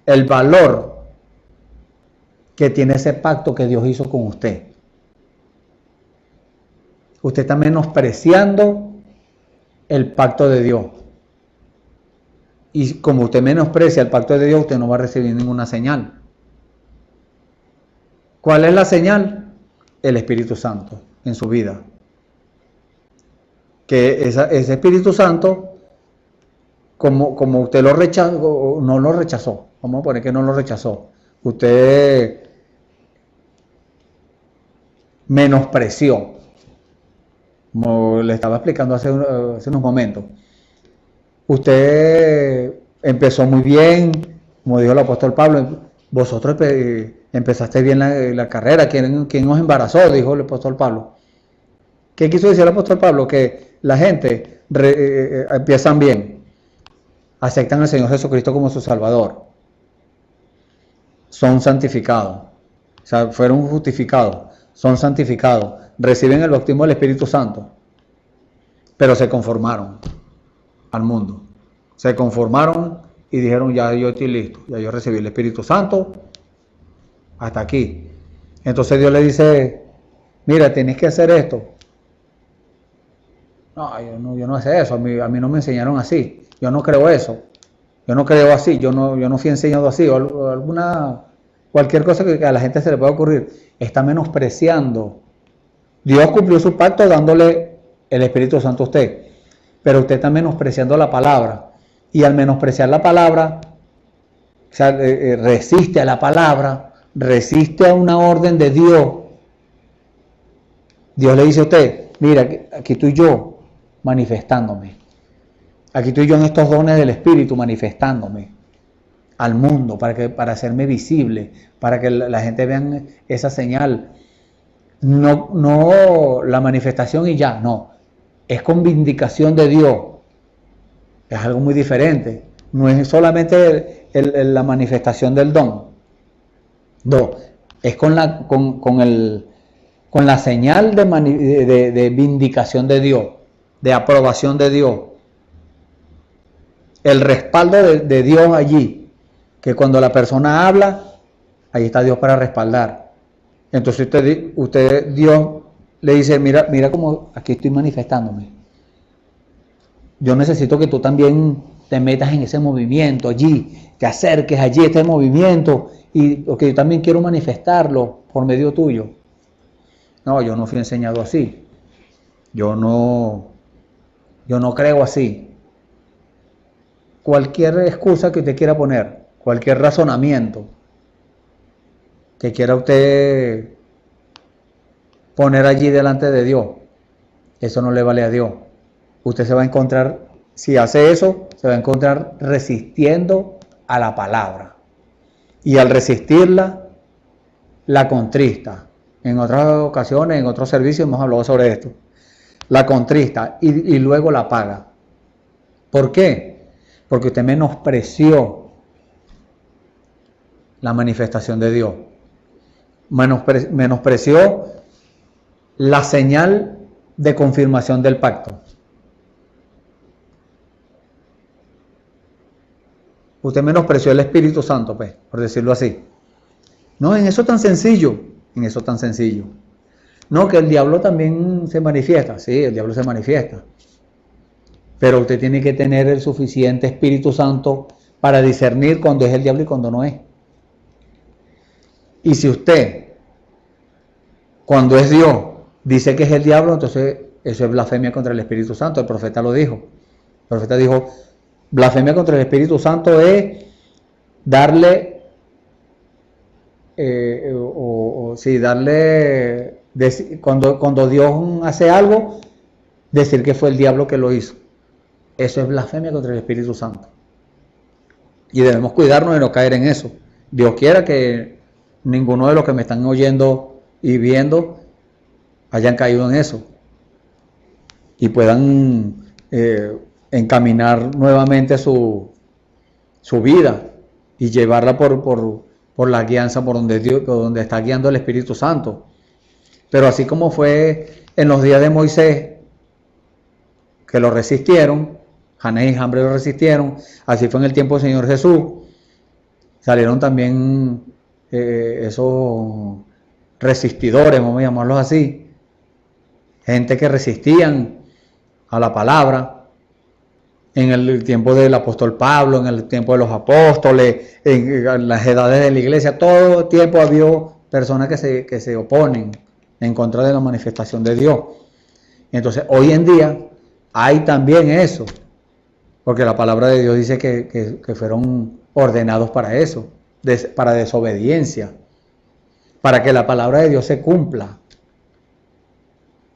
el valor que tiene ese pacto que Dios hizo con usted. Usted está menospreciando el pacto de Dios. Y como usted menosprecia el pacto de Dios, usted no va a recibir ninguna señal. ¿Cuál es la señal? El Espíritu Santo en su vida. Que ese Espíritu Santo, como usted lo rechazó, no lo rechazó. Vamos a poner que no lo rechazó. Usted menospreció, como le estaba explicando hace unos momentos. usted empezó muy bien, como dijo el apóstol Pablo, vosotros empezaste bien la carrera, ¿quién os embarazó? Dijo el apóstol Pablo. ¿Qué quiso decir el apóstol Pablo? Que la gente empiezan bien, aceptan al Señor Jesucristo como su Salvador, son santificados, o sea, fueron justificados, son santificados, reciben el bautismo del Espíritu Santo, pero se conformaron al mundo, se conformaron y dijeron, ya yo estoy listo, ya yo recibí el Espíritu Santo, hasta aquí. Entonces Dios le dice, mira, tienes que hacer esto. No, yo no sé eso, a mí no me enseñaron así, yo no creo eso, yo no creo así, yo no fui enseñado así, o cualquier cosa que a la gente se le pueda ocurrir, está menospreciando. Dios cumplió su pacto dándole el Espíritu Santo a usted, pero usted está menospreciando la palabra, y al menospreciar la palabra, o sea, resiste a la palabra, resiste a una orden de Dios. Dios le dice a usted, mira, aquí estoy yo manifestándome, aquí estoy yo en estos dones del Espíritu manifestándome al mundo, para hacerme visible, para que la gente vea esa señal. No la manifestación y ya, no, es con vindicación de Dios, es algo muy diferente, no es solamente la manifestación del don, no, es con la señal de vindicación de Dios, de aprobación de Dios, el respaldo de Dios allí, que cuando la persona habla, ahí está Dios para respaldar. Entonces Dios le dice, mira cómo aquí estoy manifestándome. Yo necesito que tú también te metas en ese movimiento allí, te acerques allí a este movimiento, y porque yo también quiero manifestarlo por medio tuyo. No, yo no fui enseñado así. Yo no creo así. Cualquier excusa que usted quiera poner, cualquier razonamiento que quiera usted poner allí delante de Dios, eso no le vale a Dios. Usted se va a encontrar, si hace eso, se va a encontrar resistiendo a la palabra. Y al resistirla, la contrista. En otras ocasiones, en otros servicios hemos hablado sobre esto. La contrista y luego la paga. ¿Por qué? Porque usted menospreció la manifestación de Dios. Menospreció la señal de confirmación del pacto. Usted menospreció el Espíritu Santo, pues, por decirlo así. No, en eso tan sencillo. No, que el diablo también se manifiesta. Sí, el diablo se manifiesta. Pero usted tiene que tener el suficiente Espíritu Santo para discernir cuándo es el diablo y cuándo no es. Y si usted, cuando es Dios, dice que es el diablo, entonces eso es blasfemia contra el Espíritu Santo. El profeta lo dijo. El profeta dijo, blasfemia contra el Espíritu Santo es darle, cuando Dios hace algo, decir que fue el diablo que lo hizo. Eso es blasfemia contra el Espíritu Santo. Y debemos cuidarnos de no caer en eso. Dios quiera que ninguno de los que me están oyendo y viendo hayan caído en eso. Y puedan encaminar nuevamente su vida y llevarla por la guianza por donde está guiando el Espíritu Santo. Pero así como fue en los días de Moisés, que lo resistieron, Janés y Jambres lo resistieron, así fue en el tiempo del Señor Jesús. Salieron también esos resistidores, vamos a llamarlos así, gente que resistían a la palabra. En el tiempo del apóstol Pablo, en el tiempo de los apóstoles, en las edades de la iglesia, todo tiempo había personas que se oponen en contra de la manifestación de Dios. Entonces, hoy en día hay también eso, porque la palabra de Dios dice que fueron ordenados para eso, para desobediencia, para que la palabra de Dios se cumpla.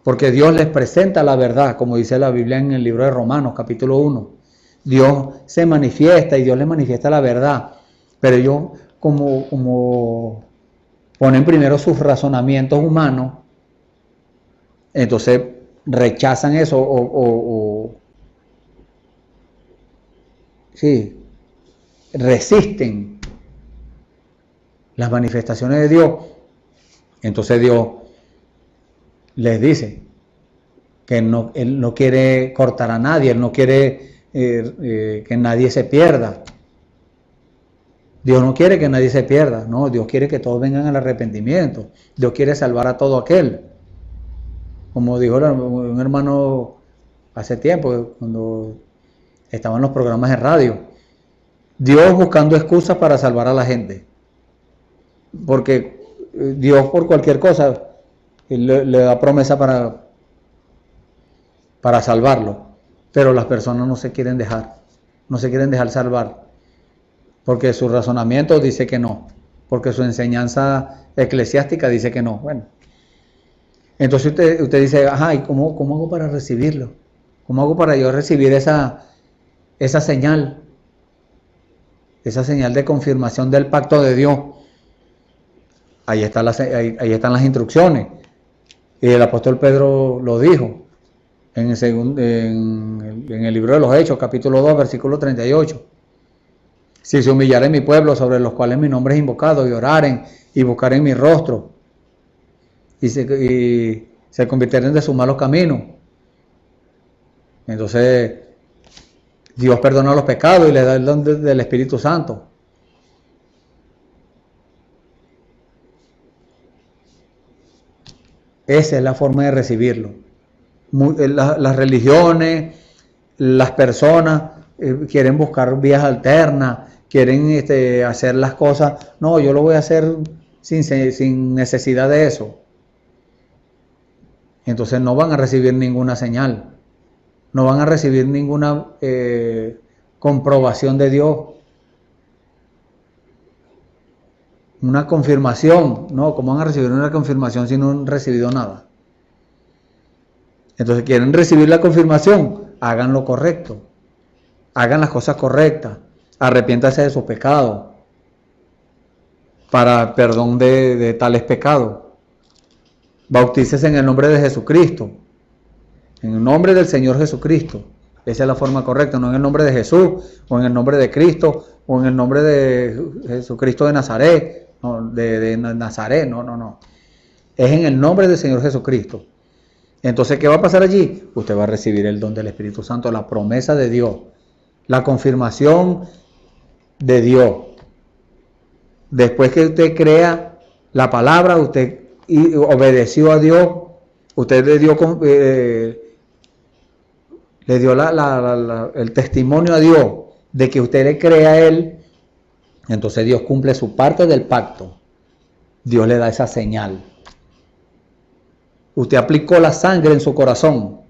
Porque Dios les presenta la verdad, como dice la Biblia en el libro de Romanos, capítulo 1. Dios se manifiesta y Dios le manifiesta la verdad, pero ellos como ponen primero sus razonamientos humanos, entonces rechazan eso sí, resisten las manifestaciones de Dios. Entonces Dios les dice que Él no quiere cortar a nadie, Él no quiere que nadie se pierda. Dios no quiere que nadie se pierda, no, Dios quiere que todos vengan al arrepentimiento. Dios quiere salvar a todo aquel. Como dijo un hermano hace tiempo, cuando estaban los programas de radio, Dios buscando excusas para salvar a la gente. Porque Dios por cualquier cosa le da promesa para salvarlo. Pero las personas no se quieren dejar salvar. Porque su razonamiento dice que no. Porque su enseñanza eclesiástica dice que no. Bueno. Entonces usted dice, ajá, ¿y cómo hago para recibirlo? ¿Cómo hago para yo recibir esa señal? Esa señal de confirmación del pacto de Dios. Ahí están las instrucciones. Y el apóstol Pedro lo dijo en el libro de los Hechos, capítulo 2, versículo 38. Si se humillaren mi pueblo, sobre los cuales mi nombre es invocado, y oraren y buscaren mi rostro, y se convirtieren de sus malos caminos, entonces Dios perdona los pecados y le da el don del Espíritu Santo. Esa es la forma de recibirlo. Las religiones, las personas quieren buscar vías alternas, quieren hacer las cosas. No, yo lo voy a hacer sin necesidad de eso. Entonces no van a recibir ninguna señal, no van a recibir ninguna comprobación de Dios, una confirmación. No, ¿cómo van a recibir una confirmación si no han recibido nada? Entonces, ¿quieren recibir la confirmación? Hagan lo correcto, hagan las cosas correctas, arrepiéntase de sus pecados para perdón de tales pecados. Bautícese en el nombre de Jesucristo, en el nombre del Señor Jesucristo. Esa es la forma correcta, no en el nombre de Jesús, o en el nombre de Cristo, o en el nombre de Jesucristo de Nazaret, no, de Nazaret, no. Es en el nombre del Señor Jesucristo. Entonces, ¿qué va a pasar allí? Usted va a recibir el don del Espíritu Santo, la promesa de Dios, la confirmación de Dios. Después que usted crea la palabra, usted obedeció a Dios, usted le dio el testimonio a Dios de que usted le crea a Él, entonces Dios cumple su parte del pacto. Dios le da esa señal. Usted aplicó la sangre en su corazón.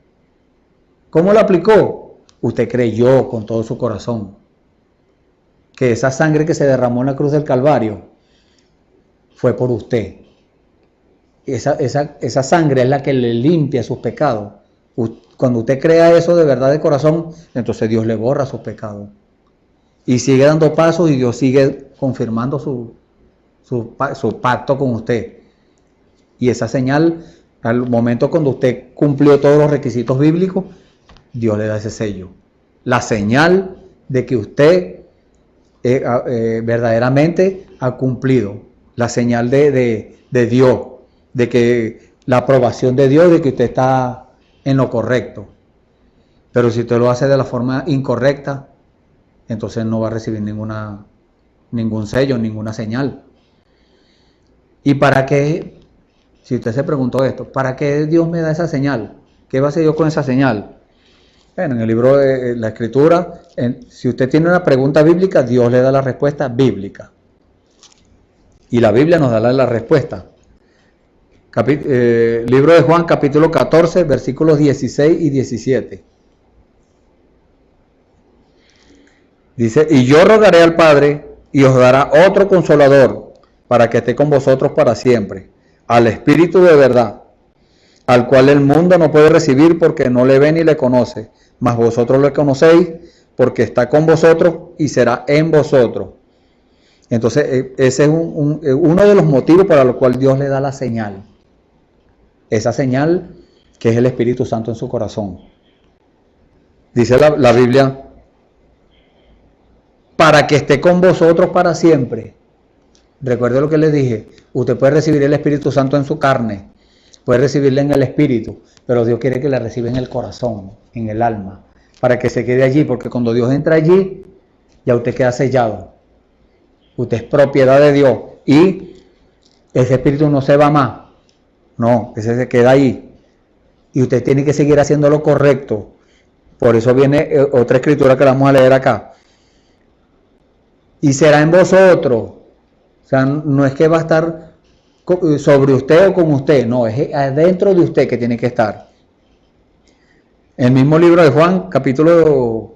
¿Cómo la aplicó? Usted creyó con todo su corazón que esa sangre que se derramó en la cruz del Calvario fue por usted. Esa sangre es la que le limpia sus pecados. Cuando usted crea eso de verdad de corazón, entonces Dios le borra sus pecados. Y sigue dando pasos y Dios sigue confirmando su pacto con usted. Y esa señal, al momento cuando usted cumplió todos los requisitos bíblicos, Dios le da ese sello. La señal de que usted verdaderamente ha cumplido. La señal de Dios, de que la aprobación de Dios, de que usted está en lo correcto. Pero si usted lo hace de la forma incorrecta, entonces no va a recibir ningún sello, ninguna señal. ¿Y para qué? Si usted se preguntó esto, ¿para qué Dios me da esa señal? ¿Qué va a hacer yo con esa señal? Bueno, en el libro de la Escritura, si usted tiene una pregunta bíblica, Dios le da la respuesta bíblica. Y la Biblia nos da la respuesta. Libro de Juan, capítulo 14, versículos 16 y 17. Dice, y yo rogaré al Padre, y os dará otro consolador, para que esté con vosotros para siempre, al Espíritu de verdad, al cual el mundo no puede recibir porque no le ve ni le conoce, mas vosotros le conocéis, porque está con vosotros y será en vosotros. Entonces, ese es uno de los motivos para los cuales Dios le da la señal. Esa señal que es el Espíritu Santo en su corazón. Dice la Biblia, para que esté con vosotros para siempre. Recuerde lo que les dije, usted puede recibir el Espíritu Santo en su carne, puede recibirle en el Espíritu, pero Dios quiere que le reciba en el corazón, en el alma, para que se quede allí, porque cuando Dios entra allí, ya usted queda sellado. Usted es propiedad de Dios y ese Espíritu no se va más, no, ese se queda ahí. Y usted tiene que seguir haciendo lo correcto. Por eso viene otra escritura que la vamos a leer acá. Y será en vosotros. O sea, no es que va a estar sobre usted o con usted, no, es adentro de usted que tiene que estar. El mismo libro de Juan, capítulo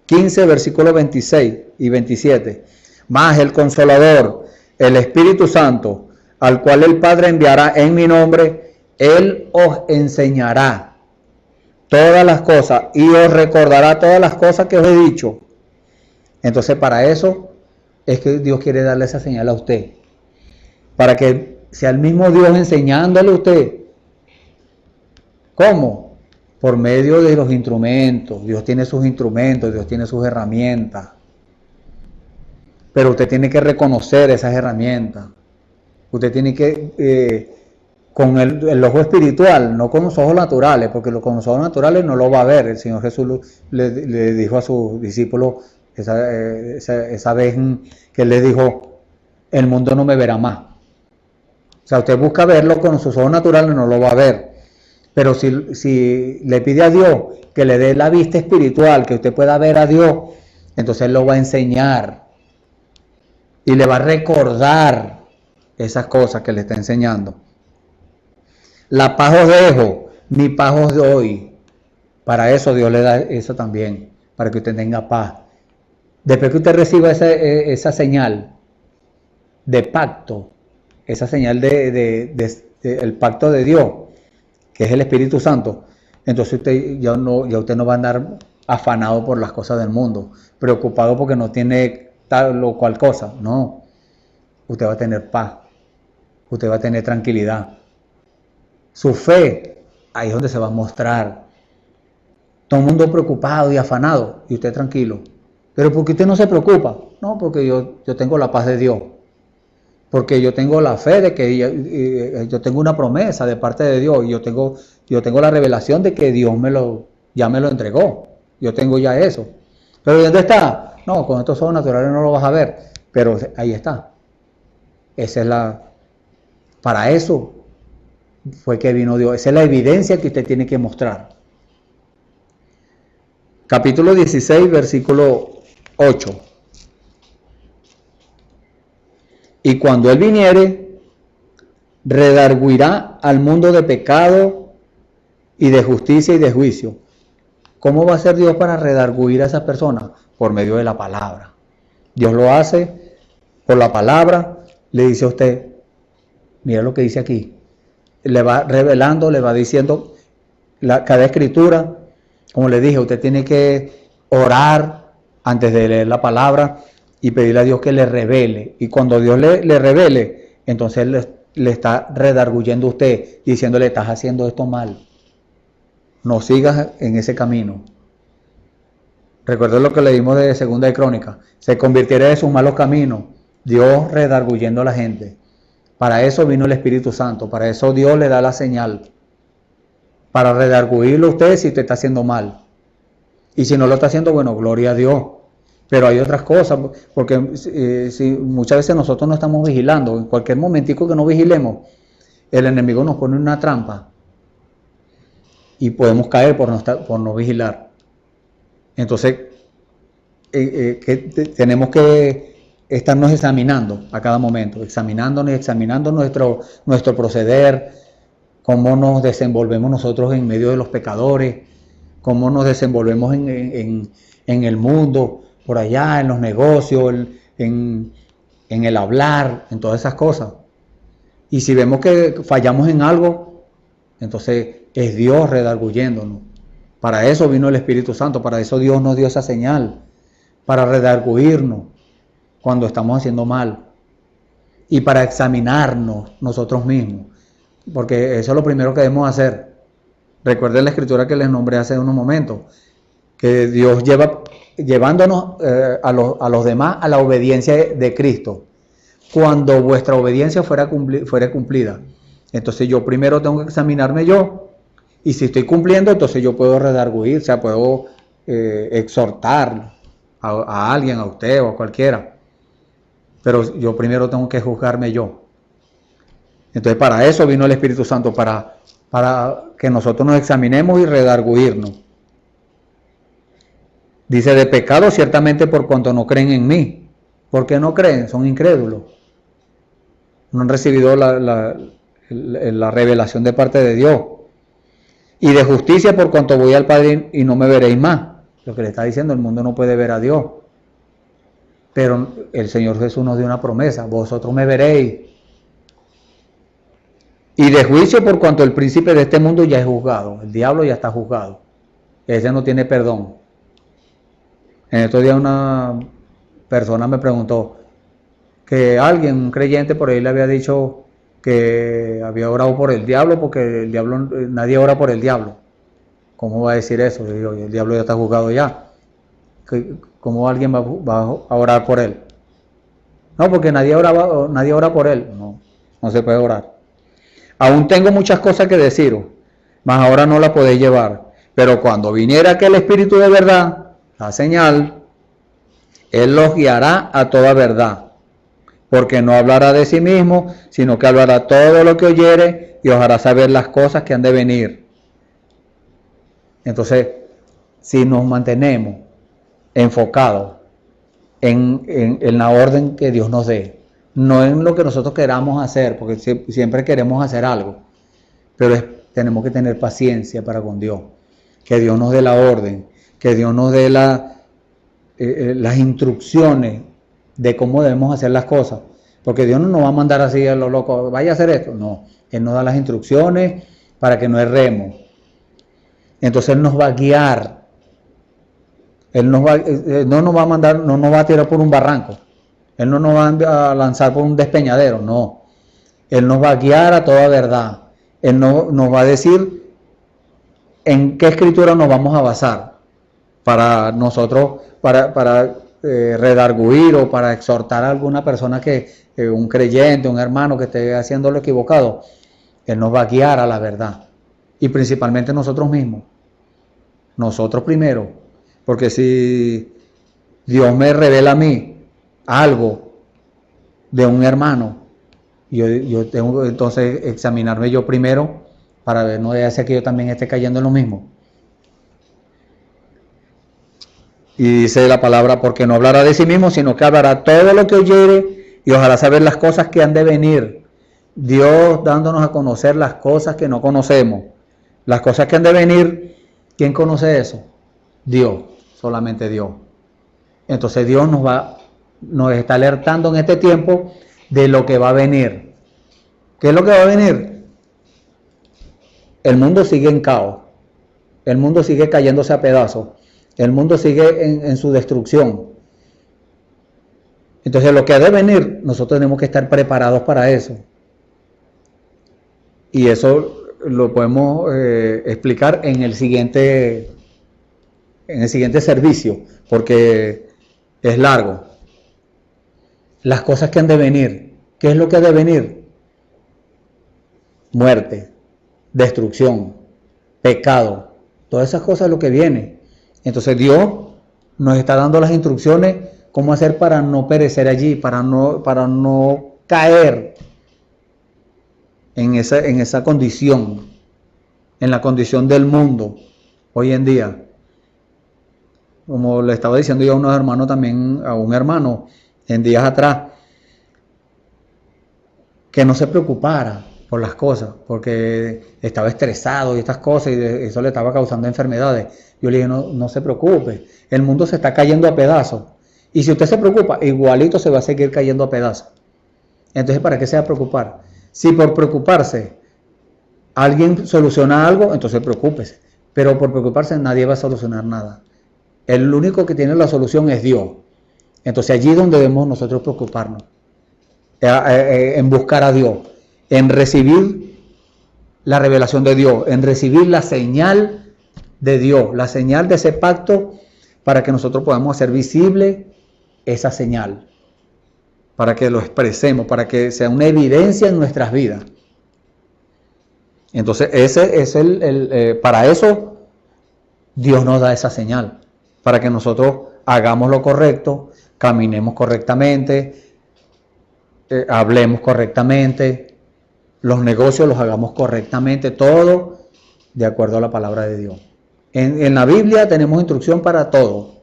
15, versículos 26 y 27. Más el Consolador, el Espíritu Santo, al cual el Padre enviará en mi nombre, Él os enseñará todas las cosas y os recordará todas las cosas que os he dicho. Entonces, para eso es que Dios quiere darle esa señal a usted, para que sea el mismo Dios enseñándole a usted. ¿Cómo? Por medio de los instrumentos. Dios tiene sus instrumentos, Dios tiene sus herramientas, pero usted tiene que reconocer esas herramientas. Usted tiene que, con el ojo espiritual, no con los ojos naturales, porque con los ojos naturales no lo va a ver. El Señor Jesús le dijo a sus discípulos, esa vez que Él les dijo, el mundo no me verá más. O sea, usted busca verlo con sus ojos naturales, no lo va a ver. Pero si le pide a Dios que le dé la vista espiritual, que usted pueda ver a Dios, entonces Él lo va a enseñar y le va a recordar esas cosas que le está enseñando. La paz os dejo, mi paz os doy. Para eso Dios le da eso también, para que usted tenga paz. Después que usted reciba esa señal de pacto, esa señal el pacto de Dios, que es el Espíritu Santo, entonces usted ya usted no va a andar afanado por las cosas del mundo, preocupado porque no tiene tal o cual cosa. No, usted va a tener paz, usted va a tener tranquilidad. Su fe, ahí es donde se va a mostrar. Todo el mundo preocupado y afanado, y usted tranquilo. ¿Pero por qué usted no se preocupa? No, porque yo tengo la paz de Dios. Porque yo tengo la fe de que yo tengo una promesa de parte de Dios. Y yo tengo la revelación de que Dios ya me lo entregó. Yo tengo ya eso. ¿Pero dónde está? No, con estos ojos naturales no lo vas a ver. Pero ahí está. Esa es para eso fue que vino Dios. Esa es la evidencia que usted tiene que mostrar. Capítulo 16, versículo 8. Y cuando Él viniere, redarguirá al mundo de pecado y de justicia y de juicio. ¿Cómo va a ser Dios para redarguir a esas personas? Por medio de la palabra. Dios lo hace por la palabra. Le dice a usted, mira lo que dice aquí. Le va revelando, le va diciendo cada escritura. Como le dije, usted tiene que orar antes de leer la palabra y pedirle a Dios que le revele. Y cuando Dios le revele, entonces le está redarguyendo a usted, diciéndole, estás haciendo esto mal. No sigas en ese camino. Recuerden lo que leímos de Segunda de Crónicas. Se convirtiera de sus malos caminos. Dios redarguyendo a la gente. Para eso vino el Espíritu Santo. Para eso Dios le da la señal. Para redarguirlo a usted si usted está haciendo mal. Y si no lo está haciendo, bueno, gloria a Dios. Pero hay otras cosas, porque si muchas veces nosotros no estamos vigilando. En cualquier momentico que no vigilemos, el enemigo nos pone una trampa. Y podemos caer por no vigilar. Entonces, tenemos que estarnos examinando a cada momento. Examinando nuestro proceder, cómo nos desenvolvemos nosotros en medio de los pecadores, cómo nos desenvolvemos en el mundo, por allá, en los negocios, en el hablar, en todas esas cosas. Y si vemos que fallamos en algo, entonces es Dios redarguyéndonos, Para eso vino el Espíritu Santo, para eso Dios nos dio esa señal, para redarguirnos cuando estamos haciendo mal y para examinarnos nosotros mismos, porque eso es lo primero que debemos hacer. Recuerden la escritura que les nombré hace unos momentos, que Dios llevándonos a los demás a la obediencia de Cristo. Cuando vuestra obediencia fuera cumplida, entonces yo primero tengo que examinarme yo, y si estoy cumpliendo, entonces yo puedo redarguir, o sea, puedo exhortar a alguien, a usted o a cualquiera. Pero yo primero tengo que juzgarme yo. Entonces para eso vino el Espíritu Santo, para que nosotros nos examinemos y redarguirnos. Dice, de pecado ciertamente por cuanto no creen en mí. ¿Por qué no creen? Son incrédulos. No han recibido la revelación de parte de Dios. Y de justicia por cuanto voy al Padre y no me veréis más. Lo que le está diciendo, el mundo no puede ver a Dios. Pero el Señor Jesús nos dio una promesa, vosotros me veréis. Y de juicio por cuanto el príncipe de este mundo ya es juzgado. El diablo ya está juzgado. Ese no tiene perdón. En estos días una persona me preguntó que alguien, un creyente por ahí le había dicho que había orado por el diablo, porque el diablo, nadie ora por el diablo. ¿Cómo va a decir eso? Yo digo, el diablo ya está juzgado ya. ¿Cómo alguien va a orar por él? No, porque nadie ora por él. No se puede orar. Aún tengo muchas cosas que deciros, mas ahora no las podéis llevar. Pero cuando viniera aquel Espíritu de verdad, la señal, Él los guiará a toda verdad. Porque no hablará de sí mismo, sino que hablará todo lo que oyere y os hará saber las cosas que han de venir. Entonces, si nos mantenemos enfocados en la orden que Dios nos dé, no en lo que nosotros queramos hacer, porque siempre queremos hacer algo, pero tenemos que tener paciencia para con Dios, que Dios nos dé la orden, que Dios nos dé las instrucciones de cómo debemos hacer las cosas, porque Dios no nos va a mandar así a lo loco, vaya a hacer esto, no, Él nos da las instrucciones para que no erremos. Entonces Él nos va a guiar, Él no nos va a mandar, no nos va a tirar por un barranco, Él no nos va a lanzar por un despeñadero, no, Él nos va a guiar a toda verdad, Él nos va a decir en qué escritura nos vamos a basar para nosotros, para redarguir o para exhortar a alguna persona un creyente, un hermano que esté haciendo lo equivocado. Él nos va a guiar a la verdad. Y principalmente nosotros mismos. Nosotros primero. Porque si Dios me revela a mí algo de un hermano, yo tengo que entonces examinarme yo primero para ver, no debe ser que yo también esté cayendo en lo mismo. Y dice la palabra, porque no hablará de sí mismo, sino que hablará todo lo que oyere y os hará saber las cosas que han de venir. Dios dándonos a conocer las cosas que no conocemos. Las cosas que han de venir, ¿quién conoce eso? Dios, solamente Dios. Entonces Dios nos está alertando en este tiempo de lo que va a venir. ¿Qué es lo que va a venir? El mundo sigue en caos. El mundo sigue cayéndose a pedazos. El mundo sigue en su destrucción. Entonces lo que ha de venir, nosotros tenemos que estar preparados para eso. Y eso lo podemos explicar en el siguiente servicio, porque es largo. Las cosas que han de venir. ¿Qué es lo que ha de venir? Muerte, destrucción, pecado. Todas esas cosas es lo que viene. Entonces Dios nos está dando las instrucciones cómo hacer para no perecer allí, para no caer en esa condición, en la condición del mundo hoy en día. Como le estaba diciendo yo a unos hermanos también, a un hermano en días atrás, que no se preocupara por las cosas, porque estaba estresado y estas cosas, y eso le estaba causando enfermedades. Yo le dije, no se preocupe, el mundo se está cayendo a pedazos, y si usted se preocupa, igualito se va a seguir cayendo a pedazos. Entonces, ¿para qué se va a preocupar? Si por preocuparse alguien soluciona algo, entonces preocúpese, pero por preocuparse nadie va a solucionar nada. El único que tiene la solución es Dios. Entonces allí es donde debemos nosotros preocuparnos, en buscar a Dios, en recibir la revelación de Dios, en recibir la señal de Dios, la señal de ese pacto, para que nosotros podamos hacer visible esa señal, para que lo expresemos, para que sea una evidencia en nuestras vidas. Entonces ese es para eso Dios nos da esa señal, para que nosotros hagamos lo correcto, caminemos correctamente, hablemos correctamente, los negocios los hagamos correctamente, todo de acuerdo a la palabra de Dios. En la Biblia tenemos instrucción para todo.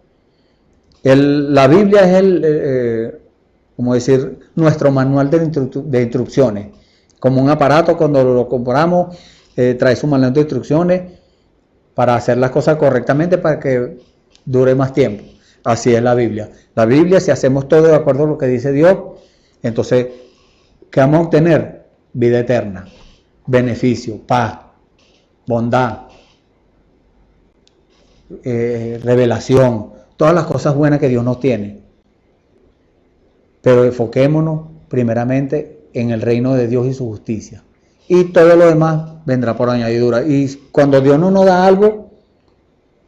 La Biblia es como decir, nuestro manual de instrucciones. Como un aparato, cuando lo compramos, trae su manual de instrucciones para hacer las cosas correctamente para que dure más tiempo. Así es la Biblia. La Biblia, si hacemos todo de acuerdo a lo que dice Dios, entonces, ¿qué vamos a obtener? Vida eterna, beneficio, paz, bondad, revelación, todas las cosas buenas que Dios nos tiene. Pero enfoquémonos primeramente en el reino de Dios y su justicia. Y todo lo demás vendrá por añadidura. Y cuando Dios no nos da algo,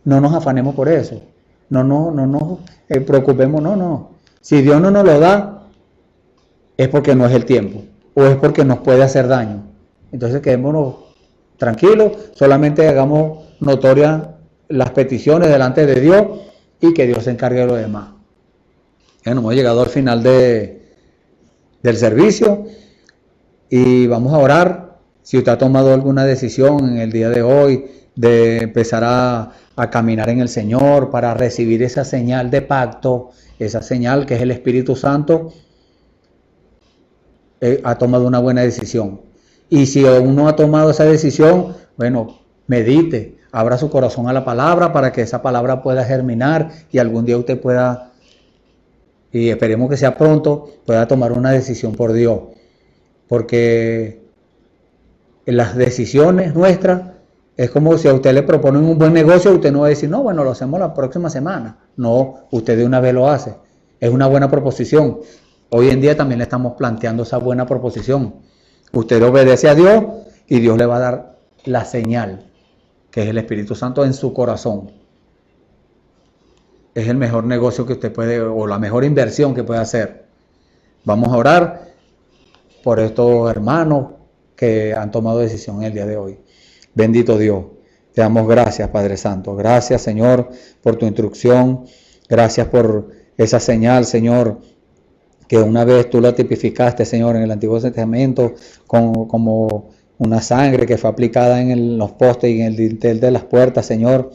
no nos afanemos por eso. No nos preocupemos, no. Si Dios no nos lo da, es porque no es el tiempo. O es porque nos puede hacer daño. Entonces quedémonos tranquilos, solamente hagamos notorias las peticiones delante de Dios y que Dios se encargue de lo demás. Bueno, hemos llegado al final del servicio y vamos a orar. Si usted ha tomado alguna decisión en el día de hoy de empezar a caminar en el Señor para recibir esa señal de pacto, esa señal que es el Espíritu Santo, ha tomado una buena decisión. Y si aún no ha tomado esa decisión, bueno, medite, abra su corazón a la palabra para que esa palabra pueda germinar y algún día usted pueda, y esperemos que sea pronto, pueda tomar una decisión por Dios. Porque en las decisiones nuestras es como si a usted le proponen un buen negocio, usted no va a decir, no, bueno, lo hacemos la próxima semana. No, usted de una vez lo hace. Es una buena proposición. Hoy en día también le estamos planteando esa buena proposición. Usted obedece a Dios y Dios le va a dar la señal, que es el Espíritu Santo en su corazón. Es el mejor negocio que usted puede, o la mejor inversión que puede hacer. Vamos a orar por estos hermanos que han tomado decisión en el día de hoy. Bendito Dios, te damos gracias, Padre Santo. Gracias, Señor, por tu instrucción. Gracias por esa señal, Señor, que una vez tú la tipificaste, Señor, en el Antiguo Testamento como una sangre que fue aplicada en los postes y en el dintel de las puertas, Señor,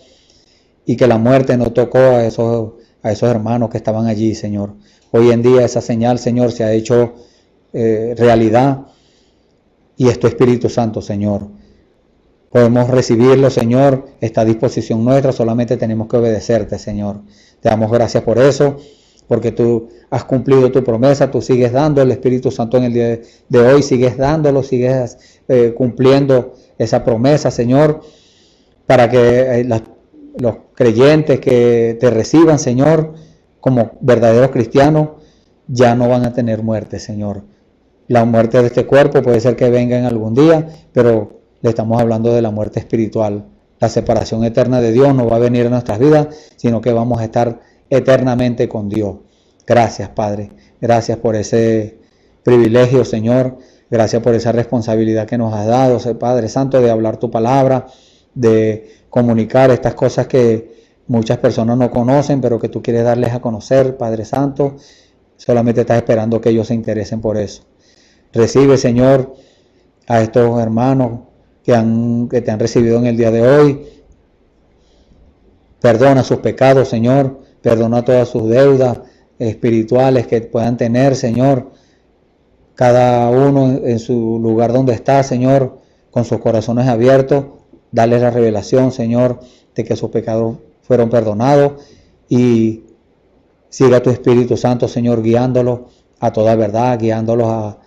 y que la muerte no tocó a esos hermanos que estaban allí, Señor. Hoy en día esa señal, Señor, se ha hecho realidad y es tu Espíritu Santo, Señor. Podemos recibirlo, Señor, está a disposición nuestra, solamente tenemos que obedecerte, Señor. Te damos gracias por eso, porque tú has cumplido tu promesa, tú sigues dando el Espíritu Santo en el día de hoy, sigues dándolo, sigues cumpliendo esa promesa, Señor, para que los creyentes que te reciban, Señor, como verdaderos cristianos, ya no van a tener muerte, Señor. La muerte de este cuerpo puede ser que venga en algún día, pero le estamos hablando de la muerte espiritual. La separación eterna de Dios no va a venir en nuestras vidas, sino que vamos a estar eternamente con Dios. Gracias, Padre. Gracias por ese privilegio, Señor. Gracias por esa responsabilidad que nos has dado, Padre Santo, de hablar tu palabra, de comunicar estas cosas que muchas personas no conocen, pero que tú quieres darles a conocer, Padre Santo. Solamente estás esperando que ellos se interesen por eso. Recibe, Señor, a estos hermanos que te han recibido en el día de hoy. Perdona sus pecados, Señor. Perdona todas sus deudas espirituales que puedan tener, Señor. Cada uno en su lugar donde está, Señor, con sus corazones abiertos. Dale la revelación, Señor, de que sus pecados fueron perdonados. Y siga tu Espíritu Santo, Señor, guiándolos a toda verdad, guiándolos a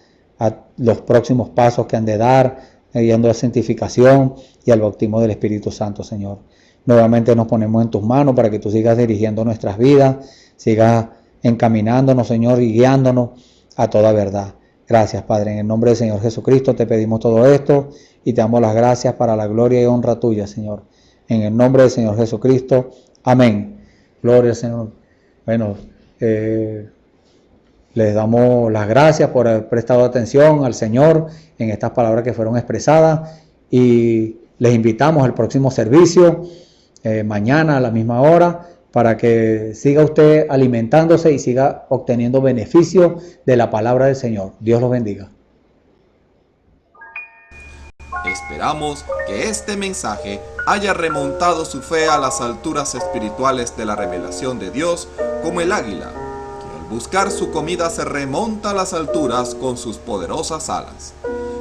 los próximos pasos que han de dar, guiando a la santificación y al bautismo del Espíritu Santo, Señor. Nuevamente nos ponemos en tus manos para que tú sigas dirigiendo nuestras vidas, sigas encaminándonos, Señor, y guiándonos a toda verdad. Gracias, Padre. En el nombre del Señor Jesucristo te pedimos todo esto y te damos las gracias para la gloria y honra tuya, Señor. En el nombre del Señor Jesucristo. Amén. Gloria al Señor. Bueno, les damos las gracias por haber prestado atención al Señor en estas palabras que fueron expresadas y les invitamos al próximo servicio mañana a la misma hora para que siga usted alimentándose y siga obteniendo beneficio de la palabra del Señor. Dios los bendiga. Esperamos que este mensaje haya remontado su fe a las alturas espirituales de la revelación de Dios, como el águila, que al buscar su comida se remonta a las alturas con sus poderosas alas.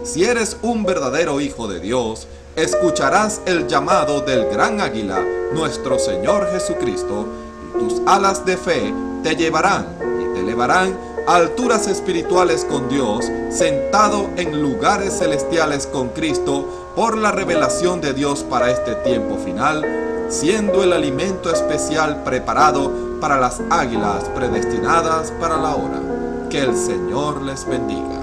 Si eres un verdadero hijo de Dios, escucharás el llamado del gran águila, nuestro Señor Jesucristo, y tus alas de fe te llevarán y te elevarán a alturas espirituales con Dios, sentado en lugares celestiales con Cristo, por la revelación de Dios para este tiempo final, siendo el alimento especial preparado para las águilas predestinadas para la hora. Que el Señor les bendiga.